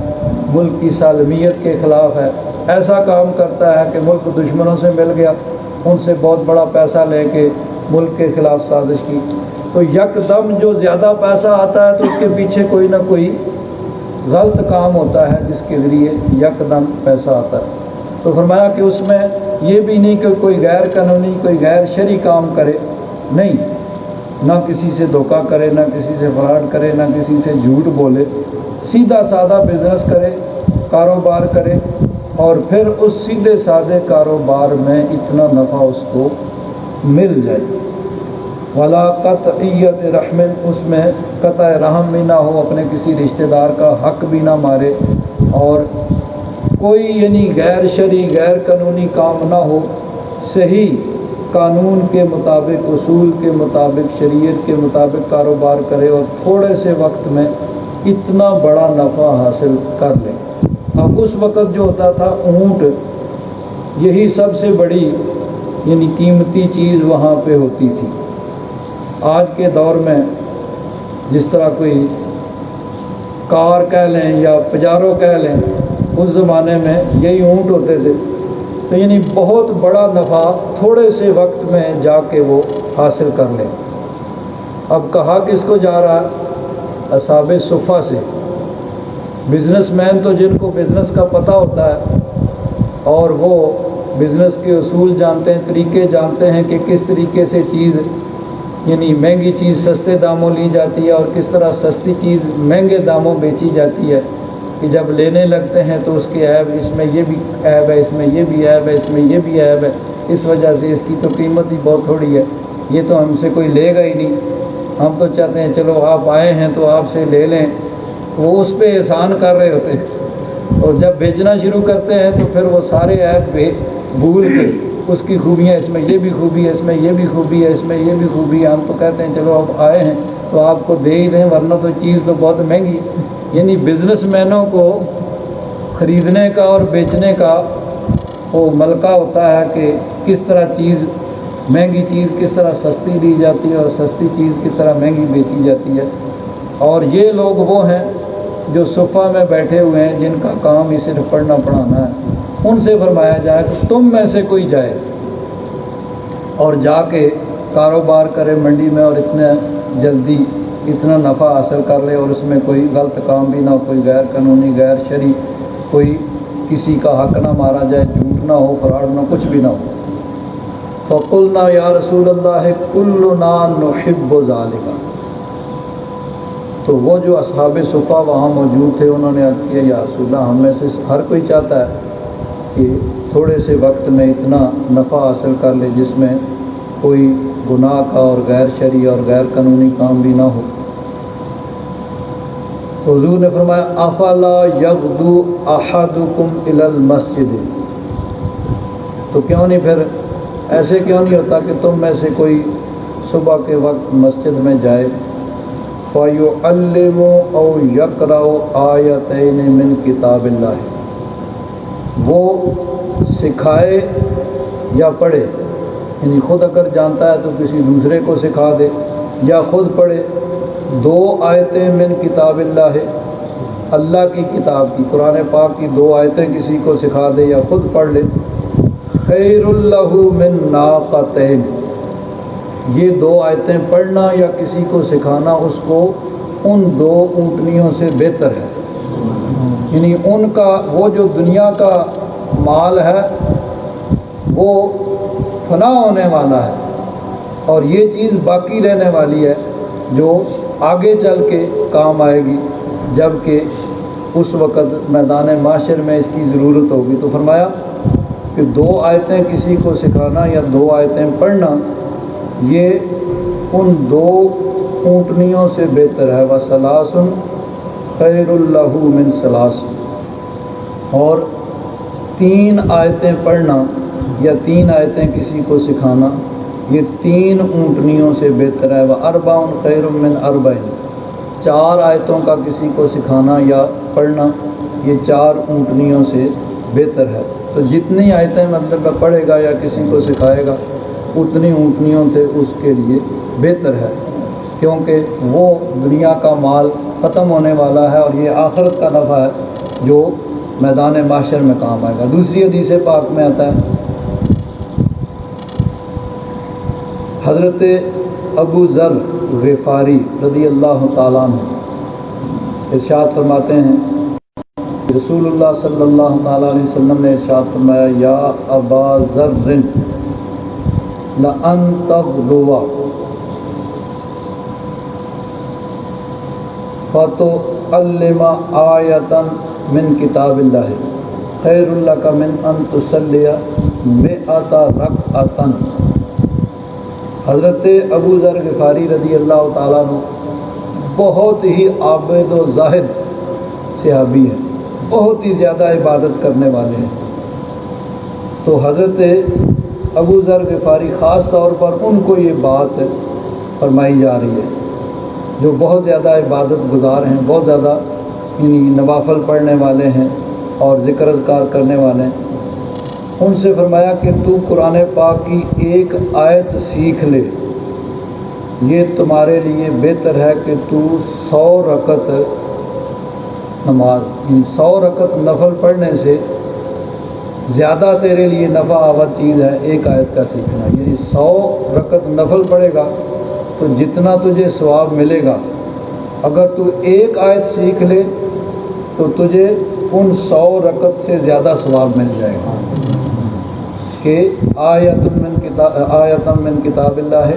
ملک کی سالمیت کے خلاف ہے، ایسا کام کرتا ہے کہ ملک دشمنوں سے مل گیا، ان سے بہت بڑا پیسہ لے کے ملک کے خلاف سازش کی، تو یکدم جو زیادہ پیسہ آتا ہے تو اس کے پیچھے کوئی نہ کوئی غلط کام ہوتا ہے جس کے ذریعے یکدم پیسہ آتا ہے۔ تو فرمایا کہ اس میں یہ بھی نہیں کہ کوئی غیر قانونی کوئی غیر شرعی کام کرے، نہیں، نہ کسی سے دھوکہ کرے، نہ کسی سے فراڈ کرے، نہ کسی سے جھوٹ بولے، سیدھا سادہ بزنس کرے، کاروبار کرے، اور پھر اس سیدھے سادے کاروبار میں اتنا نفع اس کو مل جائے۔ ولا قطعیت رحم، اس میں قطع رحم بھی نہ ہو، اپنے کسی رشتہ دار کا حق بھی نہ مارے، اور کوئی یعنی غیر شرعی غیر قانونی کام نہ ہو، صحیح قانون کے مطابق، اصول کے مطابق، شریعت کے مطابق کاروبار کرے اور تھوڑے سے وقت میں اتنا بڑا نفع حاصل کر لے۔ اب اس وقت جو ہوتا تھا اونٹ، یہی سب سے بڑی یعنی قیمتی چیز وہاں پہ ہوتی تھی۔ آج کے دور میں جس طرح کوئی کار کہہ لیں یا پجارو کہہ لیں، اس زمانے میں یہی اونٹ ہوتے تھے، تو یعنی بہت بڑا نفع تھوڑے سے وقت میں جا کے وہ حاصل کر لیں۔ اب کہا کس کو جا رہا ہے؟ اصحاب صفہ سے۔ بزنس مین تو جن کو بزنس کا پتہ ہوتا ہے اور وہ بزنس کے اصول جانتے ہیں، طریقے جانتے ہیں کہ کس طریقے سے چیز یعنی مہنگی چیز سستے داموں لی جاتی ہے اور کس طرح سستی چیز مہنگے داموں بیچی جاتی ہے، کہ جب لینے لگتے ہیں تو اس کے عیب، اس میں یہ بھی عیب ہے، اس میں یہ بھی عیب ہے، اس میں یہ بھی عیب ہے، اس وجہ سے اس کی تو قیمت ہی بہت تھوڑی ہے، یہ تو ہم سے کوئی لے گا ہی نہیں، ہم تو چاہتے ہیں چلو آپ آئے ہیں تو آپ سے لے لیں۔ وہ اس پہ احسان کر رہے ہوتے ہیں، اور جب بیچنا شروع کرتے ہیں تو پھر وہ سارے عیب بھول کے اس کی خوبیاں، اس میں یہ بھی خوبی ہے، اس میں یہ بھی خوبی ہے، اس میں یہ بھی خوبی ہے، ہم تو کہتے ہیں چلو آپ آئے ہیں تو آپ کو دے ہی دیں، ورنہ تو چیز تو بہت مہنگی ہے۔ یعنی بزنس مینوں کو خریدنے کا اور بیچنے کا وہ ملکہ ہوتا ہے کہ کس طرح چیز، مہنگی چیز کس طرح سستی دی جاتی ہے اور سستی چیز کس طرح مہنگی بیچی جاتی ہے۔ اور یہ لوگ وہ ہیں جو صفہ میں بیٹھے ہوئے ہیں، جن کا کام ہی صرف پڑھنا پڑھانا ہے۔ ان سے فرمایا جائے کہ تم میں سے کوئی جائے اور جا کے کاروبار کرے منڈی میں، اور اتنا جلدی اتنا نفع حاصل کر لے، اور اس میں کوئی غلط کام بھی نہ ہو، کوئی غیر قانونی غیر شرعی، کوئی کسی کا حق نہ مارا جائے، جھوٹ نہ ہو، فراڈ نہ، کچھ بھی نہ ہو۔ فقلنا یا رسول اللہ کلنا نحب ذالک، تو وہ جو اصحاب صفہ وہاں موجود تھے انہوں نے عرض کیا یا رسول اللہ، ہم میں سے ہر کوئی چاہتا ہے کہ تھوڑے سے وقت میں اتنا نفع حاصل کر لے جس میں کوئی گناہ کا اور غیر شرعی اور غیر قانونی کام بھی نہ ہو۔ تو حضور نے فرمایا افلا یغدو احدکم الی المسجد، تو کیوں نہیں پھر ایسے کیوں نہیں ہوتا کہ تم میں سے کوئی صبح کے وقت مسجد میں جائے، فَيُعَلِّمُ أَوْ يَقْرَأُ آیَتَيْنِ مِنْ کتاب اللہ، وہ سکھائے یا پڑھے، یعنی خود اگر جانتا ہے تو کسی دوسرے کو سکھا دے، یا خود پڑھے 2 آیتیں من کتاب اللہ، اللہ کی کتاب کی، قرآن پاک کی 2 آیتیں کسی کو سکھا دے یا خود پڑھ لے، خیر اللہ من ناقتین، یہ 2 آیتیں پڑھنا یا کسی کو سکھانا اس کو ان 2 اونٹنیوں سے بہتر ہے۔ یعنی ان کا وہ جو دنیا کا مال ہے وہ فنا ہونے والا ہے، اور یہ چیز باقی رہنے والی ہے جو آگے چل کے کام آئے گی، جب کہ اس وقت میدان معاشر میں اس کی ضرورت ہوگی۔ تو فرمایا کہ 2 آیتیں کسی کو سکھانا یا 2 آیتیں پڑھنا یہ ان 2 اونٹنیوں سے بہتر ہے۔ وَثَلَاثٌ خَيْرٌ لَهُ مِنْ ثَلَاثٍ، اور 3 آیتیں پڑھنا یا 3 آیتیں کسی کو سکھانا یہ 3 اونٹنیوں سے بہتر ہے۔ وَأَرْبَعٌ خَيْرٌ مِنْ أَرْبَعٍ، 4 آیتوں کا کسی کو سکھانا یا پڑھنا یہ 4 اونٹنیوں سے بہتر ہے۔ تو جتنی آیتیں مطلب پڑھے گا یا کسی کو سکھائے گا اتنی اونٹنیوں سے اس کے لیے بہتر ہے، کیونکہ وہ دنیا کا مال ختم ہونے والا ہے اور یہ آخرت کا نفع ہے جو میدان معاشر میں کام آئے گا۔ دوسری حدیث پاک میں آتا ہے، حضرت ابو ذر غفاری رضی اللہ تعالیٰ عنہ ارشاد فرماتے ہیں، رسول اللہ صلی اللہ تعالیٰ علیہ وسلم نے ارشاد فرمایا یا ابا ذر لَأَن تَغْدُوَ فَتُعَلِّمَ آیَةً مِنْ کتاب اللہ خَيْرٌ لَكَ مِنْ أَن تُصَلِّيَ 100 رَكْعَةً۔ حضرت ابو ذر غفاری رضی اللہ تعالیٰ عنہ بہت ہی عابد و زاہد صحابی ہیں، بہت ہی زیادہ عبادت کرنے والے ہیں۔ تو حضرت ابو ذر غفاری خاص طور پر ان کو یہ بات فرمائی جا رہی ہے جو بہت زیادہ عبادت گزار ہیں، بہت زیادہ یعنی نوافل پڑھنے والے ہیں اور ذکر اذکار کرنے والے ہیں۔ ان سے فرمایا کہ تو قرآن پاک کی 1 آیت سیکھ لے، یہ تمہارے لیے بہتر ہے کہ تو 100 رکعت نماز، 100 رکعت نفل پڑھنے سے زیادہ تیرے لیے نفع آور چیز ہے 1 آیت کا سیکھنا۔ یعنی 100 رکعت نفل پڑھے گا تو جتنا تجھے ثواب ملے گا، اگر تو 1 آیت سیکھ لے تو تجھے ان 100 رکعت سے زیادہ ثواب مل جائے گا کہ آیۃ من کتاب اللہ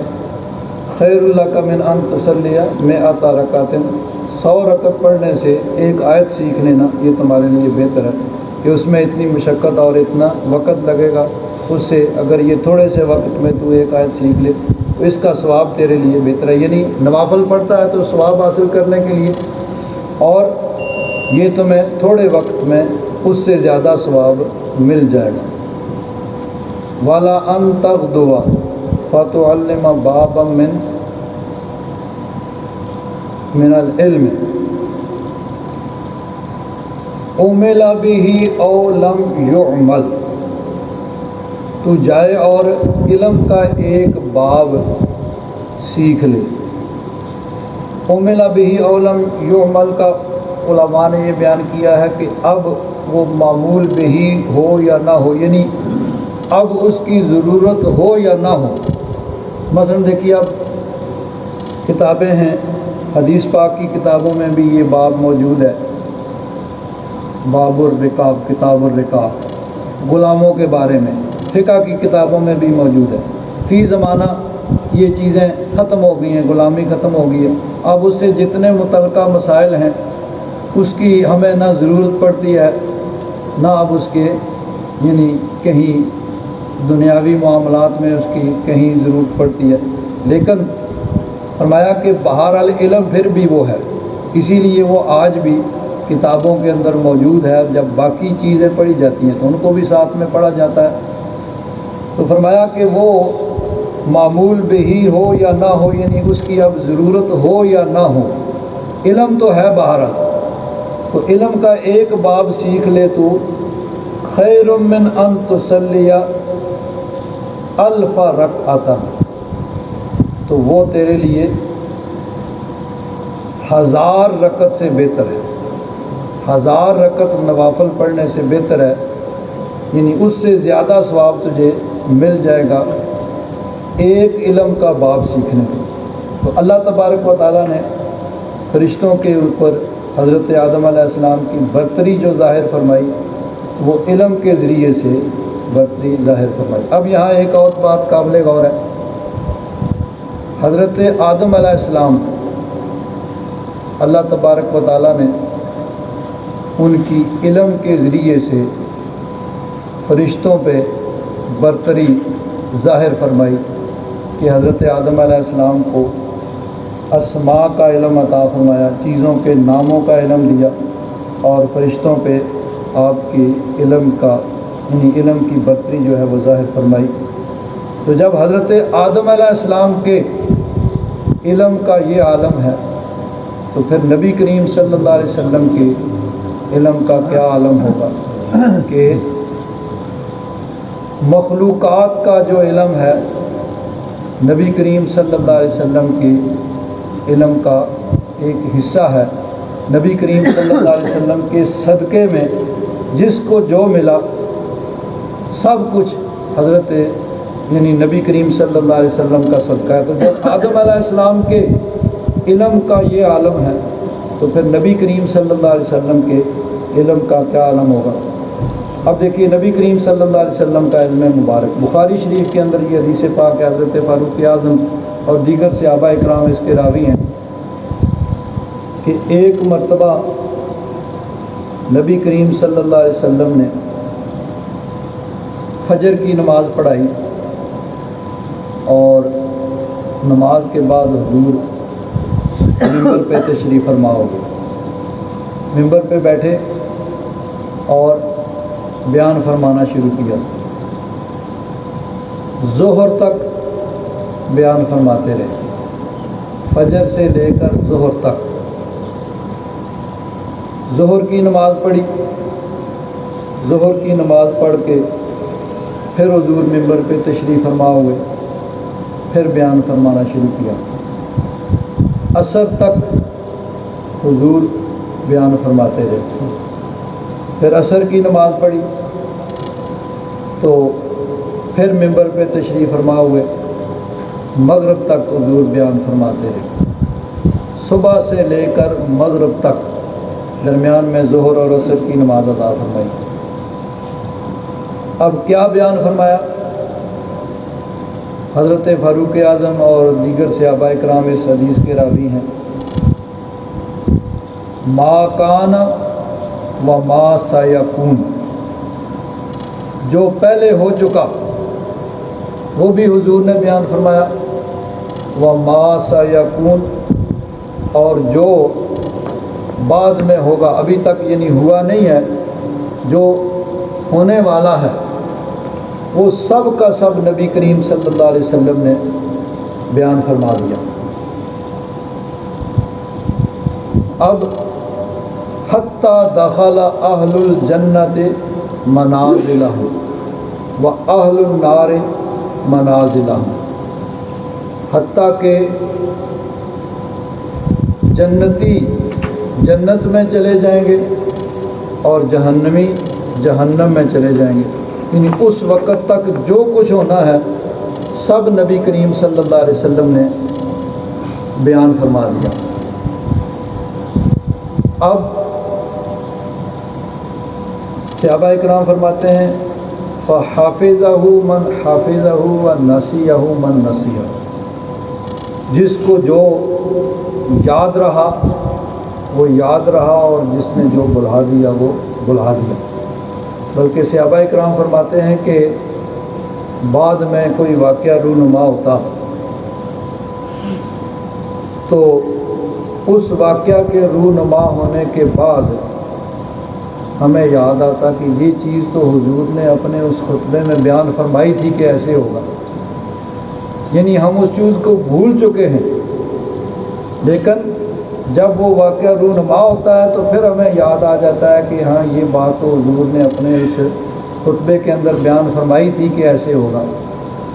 خیر لک من ان تصلی 100 رکعۃ، 100 رکعت پڑھنے سے 1 آیت سیکھ لینا یہ تمہارے لیے بہتر ہے کہ اس میں اتنی مشقت اور اتنا وقت لگے گا، اس سے اگر یہ تھوڑے سے وقت میں تو ایک آیت سیکھ لے تو اس کا ثواب تیرے لیے بہتر ہے. یعنی نوافل پڑھتا ہے تو ثواب حاصل کرنے کے لیے، اور یہ تمہیں تھوڑے وقت میں اس سے زیادہ ثواب مل جائے گا. والا ان تغدوا فتعلم بابا من العلم عمل به او لم يعمل. تو جائے اور علم کا ایک باب سیکھ لے. عمل به او لم يعمل کا علماء نے یہ بیان کیا ہے کہ اب وہ معمول به ہو یا نہ ہو، یعنی اب اس کی ضرورت ہو یا نہ ہو. مثلا دیکھیے اب کتابیں ہیں، حدیث پاک کی کتابوں میں بھی یہ باب موجود ہے، باب الرقاب، کتاب الرقاب، غلاموں کے بارے میں. فقہ کی کتابوں میں بھی موجود ہے. فی زمانہ یہ چیزیں ختم ہو گئی ہیں، غلامی ختم ہو گئی ہے. اب اس سے جتنے متعلقہ مسائل ہیں اس کی ہمیں نہ ضرورت پڑتی ہے، نہ اب اس کے یعنی کہیں دنیاوی معاملات میں اس کی کہیں ضرورت پڑتی ہے. لیکن فرمایا کہ بہرحال علم پھر بھی وہ ہے، اسی لیے وہ آج بھی کتابوں کے اندر موجود ہے. جب باقی چیزیں پڑھی جاتی ہیں تو ان کو بھی ساتھ میں پڑھا جاتا ہے. تو فرمایا کہ وہ معمول بہی ہو یا نہ ہو، یعنی اس کی اب ضرورت ہو یا نہ ہو، علم تو ہے بہرحال. تو علم کا ایک باب سیکھ لے تو خیر من ان تصلی الف رکعۃ، تو وہ تیرے لیے 1000 رکعت سے بہتر ہے. 1000 رکعت نوافل پڑھنے سے بہتر ہے، یعنی اس سے زیادہ ثواب تجھے مل جائے گا ایک علم کا باب سیکھنے کو. تو اللہ تبارک و تعالیٰ نے فرشتوں کے اوپر حضرت آدم علیہ السلام کی برتری جو ظاہر فرمائی وہ علم کے ذریعے سے برتری ظاہر فرمائی. اب یہاں ایک اور بات قابل غور ہے. حضرت آدم علیہ السلام اللہ تبارک و تعالیٰ نے ان کی علم کے ذریعے سے فرشتوں پہ برتری ظاہر فرمائی کہ حضرت آدم علیہ السلام کو اسماء کا علم عطا فرمایا، چیزوں کے ناموں کا علم دیا، اور فرشتوں پہ آپ کی علم کا یعنی علم کی برتری جو ہے وہ ظاہر فرمائی. تو جب حضرت آدم علیہ السلام کے علم کا یہ عالم ہے تو پھر نبی کریم صلی اللہ علیہ وسلم کے علم کا کیا عالم ہوگا کہ مخلوقات کا جو علم ہے نبی کریم صلی اللہ علیہ وسلم کے علم کا ایک حصہ ہے. نبی کریم صلی اللہ علیہ وسلم کے صدقے میں جس کو جو ملا سب کچھ حضرت یعنی نبی کریم صلی اللہ علیہ وسلم کا صدقہ ہے. تو جب آدم علیہ السلام کے علم کا یہ عالم ہے تو پھر نبی کریم صلی اللہ علیہ وسلم کے علم کا کیا عالم ہوگا. اب دیکھیے نبی کریم صلی اللہ علیہ وسلم کا علم مبارک بخاری شریف کے اندر یہ حدیث پاک ہے، حضرت فاروق اعظم اور دیگر صحابہ اکرام اس کے راوی ہیں کہ ایک مرتبہ نبی کریم صلی اللہ علیہ وسلم نے فجر کی نماز پڑھائی اور نماز کے بعد حضور ممبر پہ تشریف فرما ہو گئے. ممبر پہ بیٹھے اور بیان فرمانا شروع کیا. ظہر تک بیان فرماتے رہے، فجر سے لے کر ظہر تک. ظہر کی نماز پڑھی، ظہر کی نماز پڑھ کے پھر حضور ممبر پہ تشریف فرما ہوئے، پھر بیان فرمانا شروع کیا. عصر تک حضور بیان فرماتے رہے. پھر عصر کی نماز پڑھی تو پھر ممبر پہ تشریف فرما ہوئے، مغرب تک حضور بیان فرماتے رہے. صبح سے لے کر مغرب تک درمیان میں ظہر اور عصر کی نماز ادا فرمائی. اب کیا بیان فرمایا؟ حضرت فاروق اعظم اور دیگر صحابہ کرام اس حدیث کے راوی ہیں. ما کان و ما سیکون، جو پہلے ہو چکا وہ بھی حضور نے بیان فرمایا، وَمَا سَيَكُونُ، اور جو بعد میں ہوگا، ابھی تک یعنی ہوا نہیں ہے، جو ہونے والا ہے وہ سب کا سب نبی کریم صلی اللہ علیہ وسلم نے بیان فرما دیا۔ اب حتی دخل اہل الجنت منازلہم واہل النار منازلہم، حتیٰ کہ جنتی جنت میں چلے جائیں گے اور جہنمی جہنم میں چلے جائیں گے، یعنی اس وقت تک جو کچھ ہونا ہے سب نبی کریم صلی اللہ علیہ وسلم نے بیان فرما دیا۔ اب صحابہ اکرام فرماتے ہیں فَحَافِظَهُ مَنْ حَافِظَهُ وَنَسِيَهُ مَنْ نَسِيَهُ، جس کو جو یاد رہا وہ یاد رہا، اور جس نے جو بھلا دیا وہ بھلا دیا۔ بلکہ صحابہ اکرام فرماتے ہیں کہ بعد میں کوئی واقعہ رونما ہوتا تو اس واقعہ کے رونما ہونے کے بعد ہمیں یاد آتا کہ یہ چیز تو حضور نے اپنے اس خطبے میں بیان فرمائی تھی کہ ایسے ہوگا، یعنی ہم اس چیز کو بھول چکے ہیں، لیکن جب وہ واقعہ رونما ہوتا ہے تو پھر ہمیں یاد آ جاتا ہے کہ ہاں یہ بات تو حضور نے اپنے اس خطبے کے اندر بیان فرمائی تھی کہ ایسے ہوگا۔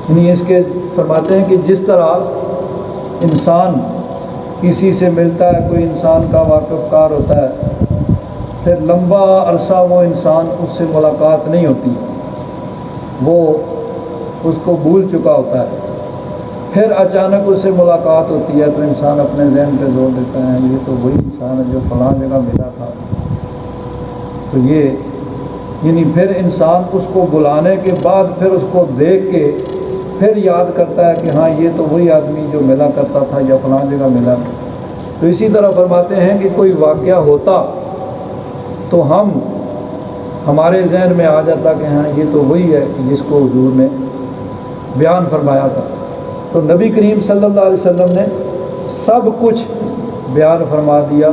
یعنی اس کے فرماتے ہیں کہ جس طرح انسان کسی سے ملتا ہے، کوئی انسان کا واقف کار ہوتا ہے، پھر لمبا عرصہ وہ انسان اس سے ملاقات نہیں ہوتی، وہ اس کو بھول چکا ہوتا ہے، پھر اچانک اس سے ملاقات ہوتی ہے تو انسان اپنے ذہن پہ زور دیتا ہے یہ تو وہی انسان ہے جو فلاں جگہ ملا تھا۔ تو یہ یعنی پھر انسان اس کو بلانے کے بعد پھر اس کو دیکھ کے پھر یاد کرتا ہے کہ ہاں یہ تو وہی آدمی جو ملا کرتا تھا یا فلاں جگہ ملا تھا۔ تو اسی طرح فرماتے ہیں کہ کوئی واقعہ ہوتا تو ہمارے ذہن میں آ جاتا کہ ہاں یہ تو وہی ہے جس کو حضور نے بیان فرمایا تھا۔ تو نبی کریم صلی اللہ علیہ وسلم نے سب کچھ بیان فرما دیا،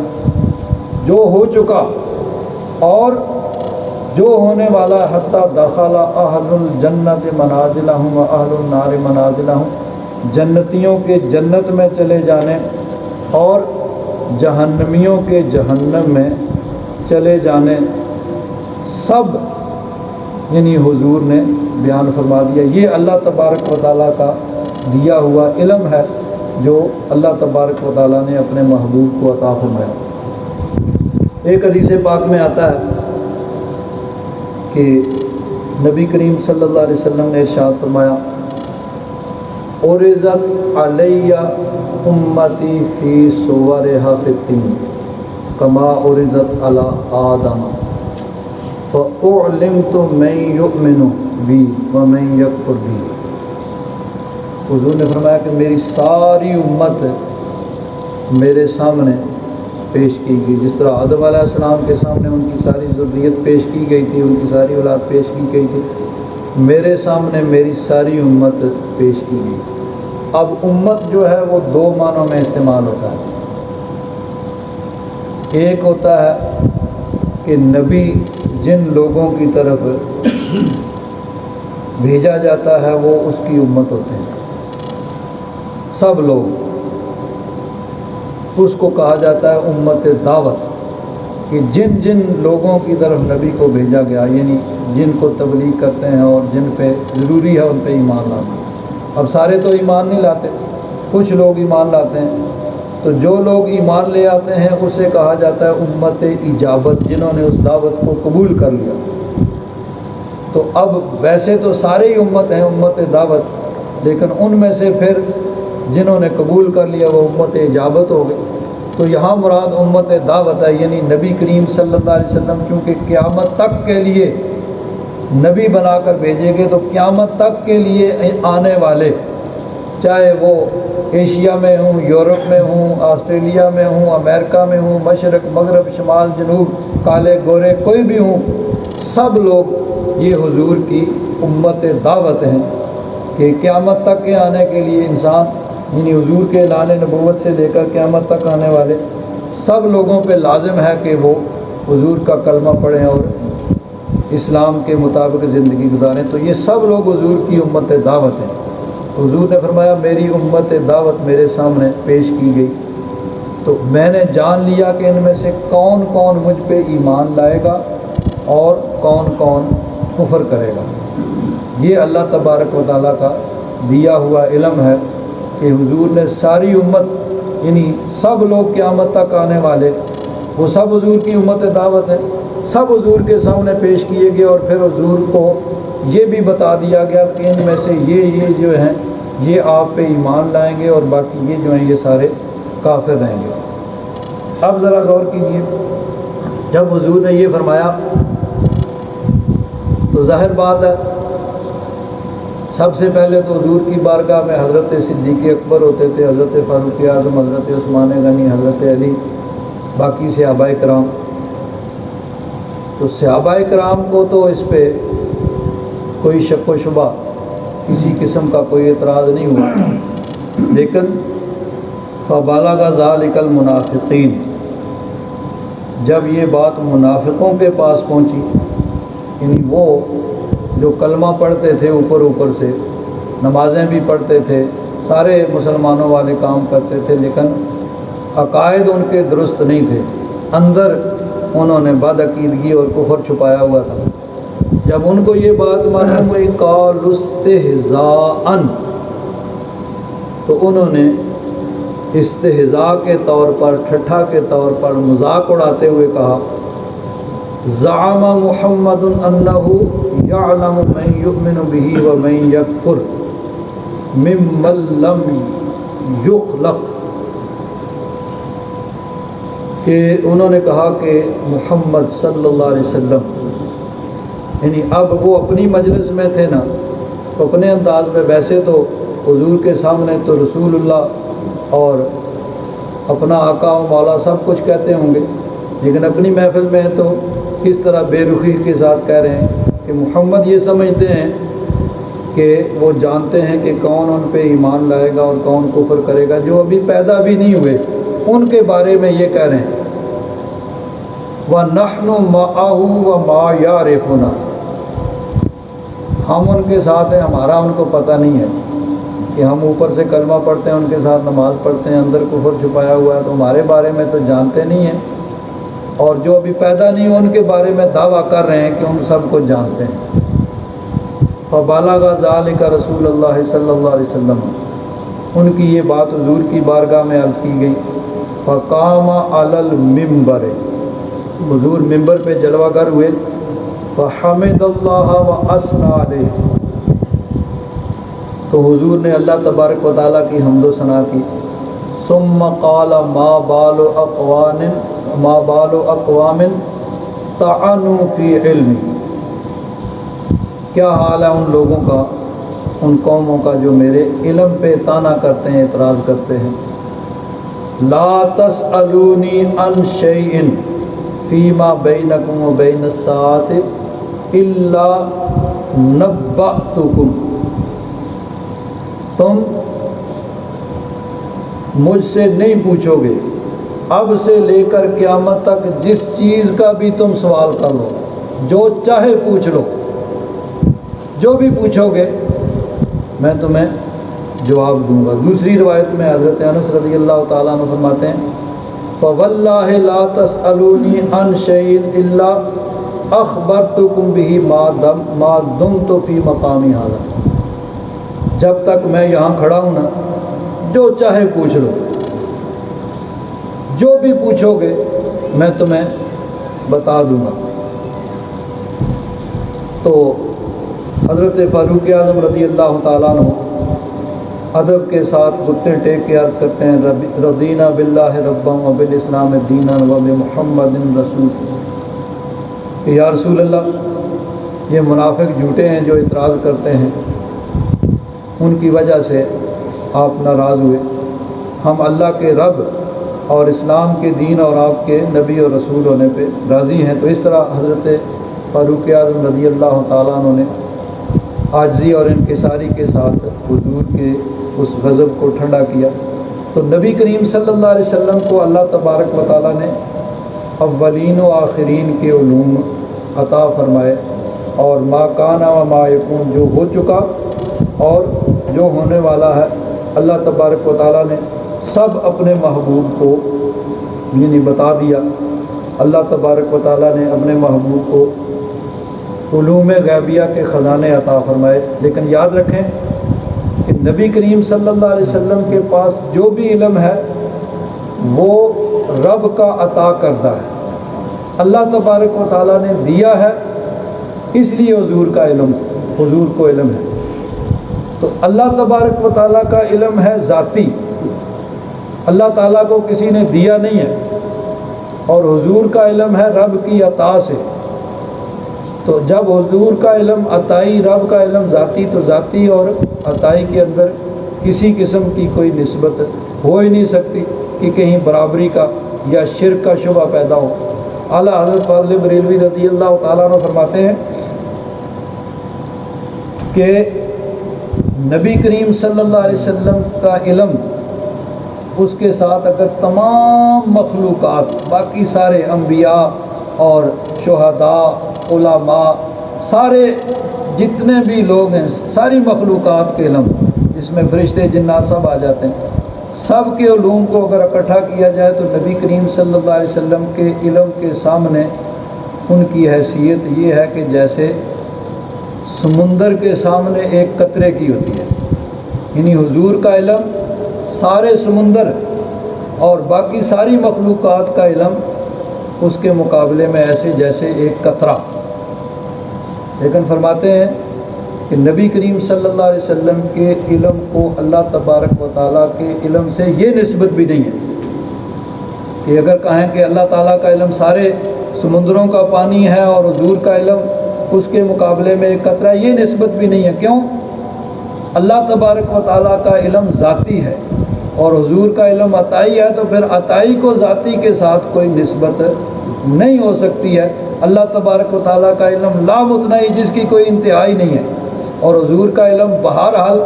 جو ہو چکا اور جو ہونے والا، حتیٰ دخل اہل الجنت منازلہم واہل النار منازلہم، جنتیوں کے جنت میں چلے جانے اور جہنمیوں کے جہنم میں چلے جانے، سب یعنی حضور نے بیان فرما دیا۔ یہ اللہ تبارک و تعالیٰ کا دیا ہوا علم ہے جو اللہ تبارک و تعالیٰ نے اپنے محبوب کو عطا فرمایا۔ ایک حدیث پاک میں آتا ہے کہ نبی کریم صلی اللہ علیہ وسلم نے ارشاد فرمایا عرضت علی امتی فی صورها فی الدین کما عرضت علی آدم فاعلمت من یؤمن بی ومن یکفر بی۔ حضور نے فرمایا کہ میری ساری امت میرے سامنے پیش کی گئی، جس طرح آدم علیہ السلام کے سامنے ان کی ساری ذریت پیش کی گئی تھی، ان کی ساری اولاد پیش کی گئی تھی، میرے سامنے میری ساری امت پیش کی گئی۔ اب امت جو ہے وہ دو معنوں میں استعمال ہوتا ہے، ایک ہوتا ہے کہ نبی جن لوگوں کی طرف بھیجا جاتا ہے وہ اس کی امت ہوتے ہیں، سب لوگ، اس کو کہا جاتا ہے امت دعوت، کہ جن جن لوگوں کی طرف نبی کو بھیجا گیا، یعنی جن کو تبلیغ کرتے ہیں اور جن پہ ضروری ہے ان پہ ایمان لانا۔ اب سارے تو ایمان نہیں لاتے، کچھ لوگ ایمان لاتے ہیں، تو جو لوگ ایمان لے آتے ہیں اسے کہا جاتا ہے امت اجابت، جنہوں نے اس دعوت کو قبول کر لیا۔ تو اب ویسے تو سارے ہی امت ہیں، امت دعوت، لیکن ان میں سے پھر جنہوں نے قبول کر لیا وہ امت اجابت ہو گئی۔ تو یہاں مراد امت دعوت ہے، یعنی نبی کریم صلی اللہ علیہ وسلم کیونکہ قیامت تک کے لیے نبی بنا کر بھیجے گے، تو قیامت تک کے لیے آنے والے، چاہے وہ ایشیا میں ہوں، یورپ میں ہوں، آسٹریلیا میں ہوں، امریکہ میں ہوں، مشرق مغرب شمال جنوب، کالے گورے کوئی بھی ہوں، سب لوگ یہ حضور کی امت دعوت ہیں۔ کہ قیامت تک کے آنے کے لیے انسان یعنی حضور کے اعلان نبوت سے لے کر قیامت تک آنے والے سب لوگوں پہ لازم ہے کہ وہ حضور کا کلمہ پڑھیں اور اسلام کے مطابق زندگی گزاریں۔ تو یہ سب لوگ حضور کی امت دعوت ہیں۔ حضور نے فرمایا میری امت دعوت میرے سامنے پیش کی گئی تو میں نے جان لیا کہ ان میں سے کون کون مجھ پہ ایمان لائے گا اور کون کون کفر کرے گا۔ یہ اللہ تبارک و تعالیٰ کا دیا ہوا علم ہے کہ حضور نے ساری امت یعنی سب لوگ قیامت تک آنے والے وہ سب حضور کی امت دعوت ہے، سب حضور کے سامنے پیش کیے گئے اور پھر حضور کو یہ بھی بتا دیا گیا کہ ان میں سے یہ جو ہیں یہ آپ پہ ایمان لائیں گے اور باقی یہ جو ہیں یہ سارے کافر رہیں گے۔ اب ذرا غور کیجیے، جب حضور نے یہ فرمایا تو ظاہر بات ہے سب سے پہلے تو حضور کی بارگاہ میں حضرت صدیق اکبر ہوتے تھے، حضرت فاروق اعظم، حضرت عثمان غنی، حضرت علی، باقی صحابہ کرام۔ تو صحابہ کرام کو تو اس پہ کوئی شک و شبہ کسی قسم کا کوئی اعتراض نہیں ہوا، لیکن فبلغ ذلک المنافقین، جب یہ بات منافقوں کے پاس پہنچی یعنی وہ جو کلمہ پڑھتے تھے اوپر سے، نمازیں بھی پڑھتے تھے، سارے مسلمانوں والے کام کرتے تھے، لیکن عقائد ان کے درست نہیں تھے، اندر انہوں نے بدعقیدگی اور کفر چھپایا ہوا تھا۔ جب ان کو یہ بات معلوم ہوئی قالوا استہزاء، تو انہوں نے استہزاء کے طور پر، ٹھٹھا کے طور پر، مذاق اڑاتے ہوئے کہا زعم محمد انہ یعلم من یؤمن بہ ومن یکفر ممن لم یخلق، کہ انہوں نے کہا کہ محمد صلی اللہ علیہ وسلم یعنی اب وہ اپنی مجلس میں تھے نا تو اپنے انداز میں، ویسے تو حضور کے سامنے تو رسول اللہ اور اپنا آقا و مولا سب کچھ کہتے ہوں گے، لیکن اپنی محفل میں تو کس طرح بے رخی کے ساتھ کہہ رہے ہیں کہ محمد یہ سمجھتے ہیں کہ وہ جانتے ہیں کہ کون ان پہ ایمان لائے گا اور کون کفر کرے گا، جو ابھی پیدا بھی نہیں ہوئے ان کے بارے میں یہ کہہ رہے ہیں وَنَحْنُ مَعَهُ وَمَا يَعْرِفُنَا، ہم ان کے ساتھ ہیں، ہمارا ان کو پتہ نہیں ہے کہ ہم اوپر سے کلمہ پڑھتے ہیں، ان کے ساتھ نماز پڑھتے ہیں، اندر کفر چھپایا ہوا ہے، تو ہمارے بارے میں تو جانتے نہیں ہیں، اور جو ابھی پیدا نہیں ہو ان کے بارے میں دعویٰ کر رہے ہیں کہ ان سب کو جانتے ہیں۔ فبلغ ذلک رسول اللہ صلی اللہ علیہ وسلم، ان کی یہ بات حضور کی بارگاہ میں عرض کی گئی۔ فقام علی المنبر، حضور ممبر پہ جلوہ گر ہوئے، فحمد اللہ واثنى علیہ، تو حضور نے اللہ تبارک و تعالیٰ کی حمد و ثنا کی۔ ثم قال ما بال اقوام طعنوا فی علم، کیا حال ہے ان لوگوں کا، ان قوموں کا جو میرے علم پہ طعنہ کرتے ہیں، اعتراض کرتے ہیں۔ لا تسألونی عن شیء فیما بینکم و بین الساعۃ الا نبأتکم، تم مجھ سے نہیں پوچھو گے اب سے لے کر قیامت تک جس چیز کا بھی تم سوال کر لو، جو چاہے پوچھ لو، جو بھی پوچھو گے میں تمہیں جواب دوں گا۔ دوسری روایت میں حضرت انس رضی اللہ تعالیٰ عنہ فرماتے ہیں فواللہ لا تسألونی عن شیء الا اخبرتکم بہ ما دمت فی مقامی ھذا، جب تک میں یہاں کھڑا ہوں نا جو چاہے پوچھ لو، جو بھی پوچھو گے میں تمہیں بتا دوں گا۔ تو حضرت فاروق اعظم رضی اللہ تعالیٰ عنہ ادب کے ساتھ گھٹنے ٹیک کے عرض کرتے ہیں رضینا باللہ ربا وبالاسلام دینا وبمحمد رسول، کہ یا رسول اللہ یہ منافق جھوٹے ہیں جو اعتراض کرتے ہیں، ان کی وجہ سے آپ ناراض ہوئے، ہم اللہ کے رب اور اسلام کے دین اور آپ کے نبی اور رسول ہونے پہ راضی ہیں۔ تو اس طرح حضرت فاروق اعظم رضی اللہ تعالیٰ عنہ نے عاجزی اور انکساری کے ساتھ حضور کے اس غضب کو ٹھنڈا کیا۔ تو نبی کریم صلی اللہ علیہ وسلم کو اللہ تبارک و تعالیٰ نے اولین و آخرین کے علوم عطا فرمائے، اور ما کانا و ما یکون، جو ہو چکا اور جو ہونے والا ہے، اللہ تبارک و تعالیٰ نے سب اپنے محبوب کو یعنی بتا دیا۔ اللہ تبارک و تعالیٰ نے اپنے محبوب کو علوم غیبیہ کے خزانے عطا فرمائے۔ لیکن یاد رکھیں کہ نبی کریم صلی اللہ علیہ وسلم کے پاس جو بھی علم ہے وہ رب کا عطا کردہ ہے، اللہ تبارک و تعالیٰ نے دیا ہے، اس لیے حضور کو علم ہے۔ تو اللہ تبارک و تعالیٰ کا علم ہے ذاتی، اللہ تعالیٰ کو کسی نے دیا نہیں ہے، اور حضور کا علم ہے رب کی عطا سے۔ تو جب حضور کا علم عطائی، رب کا علم ذاتی، تو ذاتی اور عطائی کے اندر کسی قسم کی کوئی نسبت ہو ہی نہیں سکتی کہ کہیں برابری کا یا شرک کا شبہ پیدا ہو۔ اعلیٰ حضرت فاضل بریلوی رضی اللہ تعالیٰ عنہ فرماتے ہیں کہ نبی کریم صلی اللہ علیہ وسلم کا علم، اس کے ساتھ اگر تمام مخلوقات، باقی سارے انبیاء اور شہداء، علماء، سارے جتنے بھی لوگ ہیں، ساری مخلوقات کے علم، جس میں فرشتے جنات سب آ جاتے ہیں، سب کے علوم کو اگر اکٹھا کیا جائے تو نبی کریم صلی اللہ علیہ وسلم کے علم کے سامنے ان کی حیثیت یہ ہے کہ جیسے سمندر کے سامنے ایک قطرے کی ہوتی ہے۔ یعنی حضور کا علم سارے سمندر اور باقی ساری مخلوقات کا علم اس کے مقابلے میں ایسے جیسے ایک قطرہ۔ لیکن فرماتے ہیں کہ نبی کریم صلی اللہ علیہ وسلم کے علم کو اللہ تبارک و تعالیٰ کے علم سے یہ نسبت بھی نہیں ہے کہ اگر کہیں کہ اللہ تعالیٰ کا علم سارے سمندروں کا پانی ہے اور حضور کا علم اس کے مقابلے میں ایک قطرہ، یہ نسبت بھی نہیں ہے۔ کیوں؟ اللہ تبارک و تعالیٰ کا علم ذاتی ہے اور حضور کا علم عطائی ہے، تو پھر عطائی کو ذاتی کے ساتھ کوئی نسبت نہیں ہو سکتی ہے۔ اللہ تبارک و تعالیٰ کا علم لامتناہی، جس کی کوئی انتہا ہی نہیں ہے، اور حضور کا علم بہرحال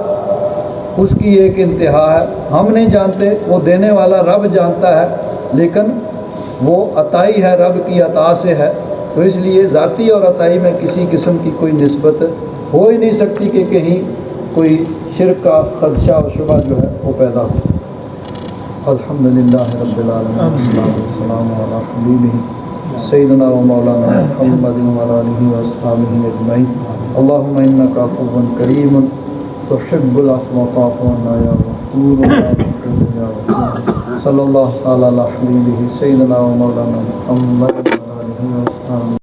اس کی ایک انتہا ہے، ہم نہیں جانتے، وہ دینے والا رب جانتا ہے، لیکن وہ عطائی ہے، رب کی عطا سے ہے۔ تو اس لیے ذاتی اور عطائی میں کسی قسم کی کوئی نسبت ہو ہی نہیں سکتی کہ کہیں کوئی شرک کا خدشہ اور شبہ جو ہے وہ پیدا ہو۔ الحمدللہ رب العالمین، والصلاۃ والسلام علی حبیبہ سیدنا و مولانا محمد وعلی آلہ واصحابہ اجمعین۔ اللہم انک عفو کریم تحب العفو فاعف عنا یا غفور یا غفور۔ صلی اللہ تعالی علی حبیبہ سیدنا و مولانا محمد وعلی آلہ واصحابہ